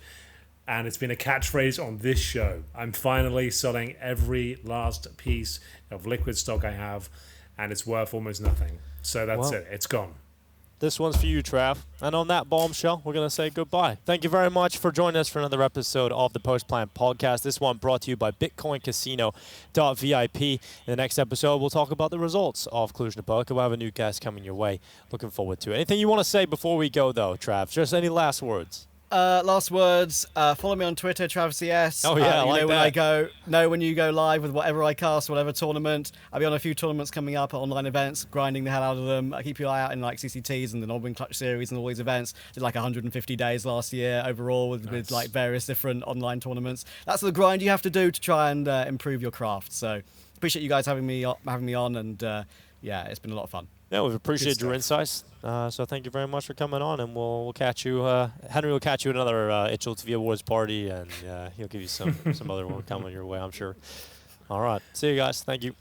and it's been a catchphrase on this show. I'm finally selling every last piece of liquid stock I have, and it's worth almost nothing. So that's it. It's gone. This one's for you, Trav. And on that bombshell, we're going to say goodbye. Thank you very much for joining us for another episode of the Post Plan Podcast. This one brought to you by BitcoinCasino.vip. In the next episode, we'll talk about the results of Cluj-Napoca. We'll have a new guest coming your way. Looking forward to it. Anything you want to say before we go, though, Trav? Just any last words? Last words. Follow me on Twitter, TravCS. Oh yeah, when you go live with whatever I cast, whatever tournament. I'll be on a few tournaments coming up, online events, grinding the hell out of them. I keep your eye out in like CCTs and the Nobwin Clutch series and all these events. Did like 150 days last year overall with like various different online tournaments. That's the grind you have to do to try and improve your craft. So appreciate you guys having me on, and it's been a lot of fun. Yeah, we've appreciated your insights. So thank you very much for coming on, and we'll catch you. Henry will catch you at another HLTV Awards party, and he'll give you some other one coming your way, I'm sure. All right. See you guys. Thank you.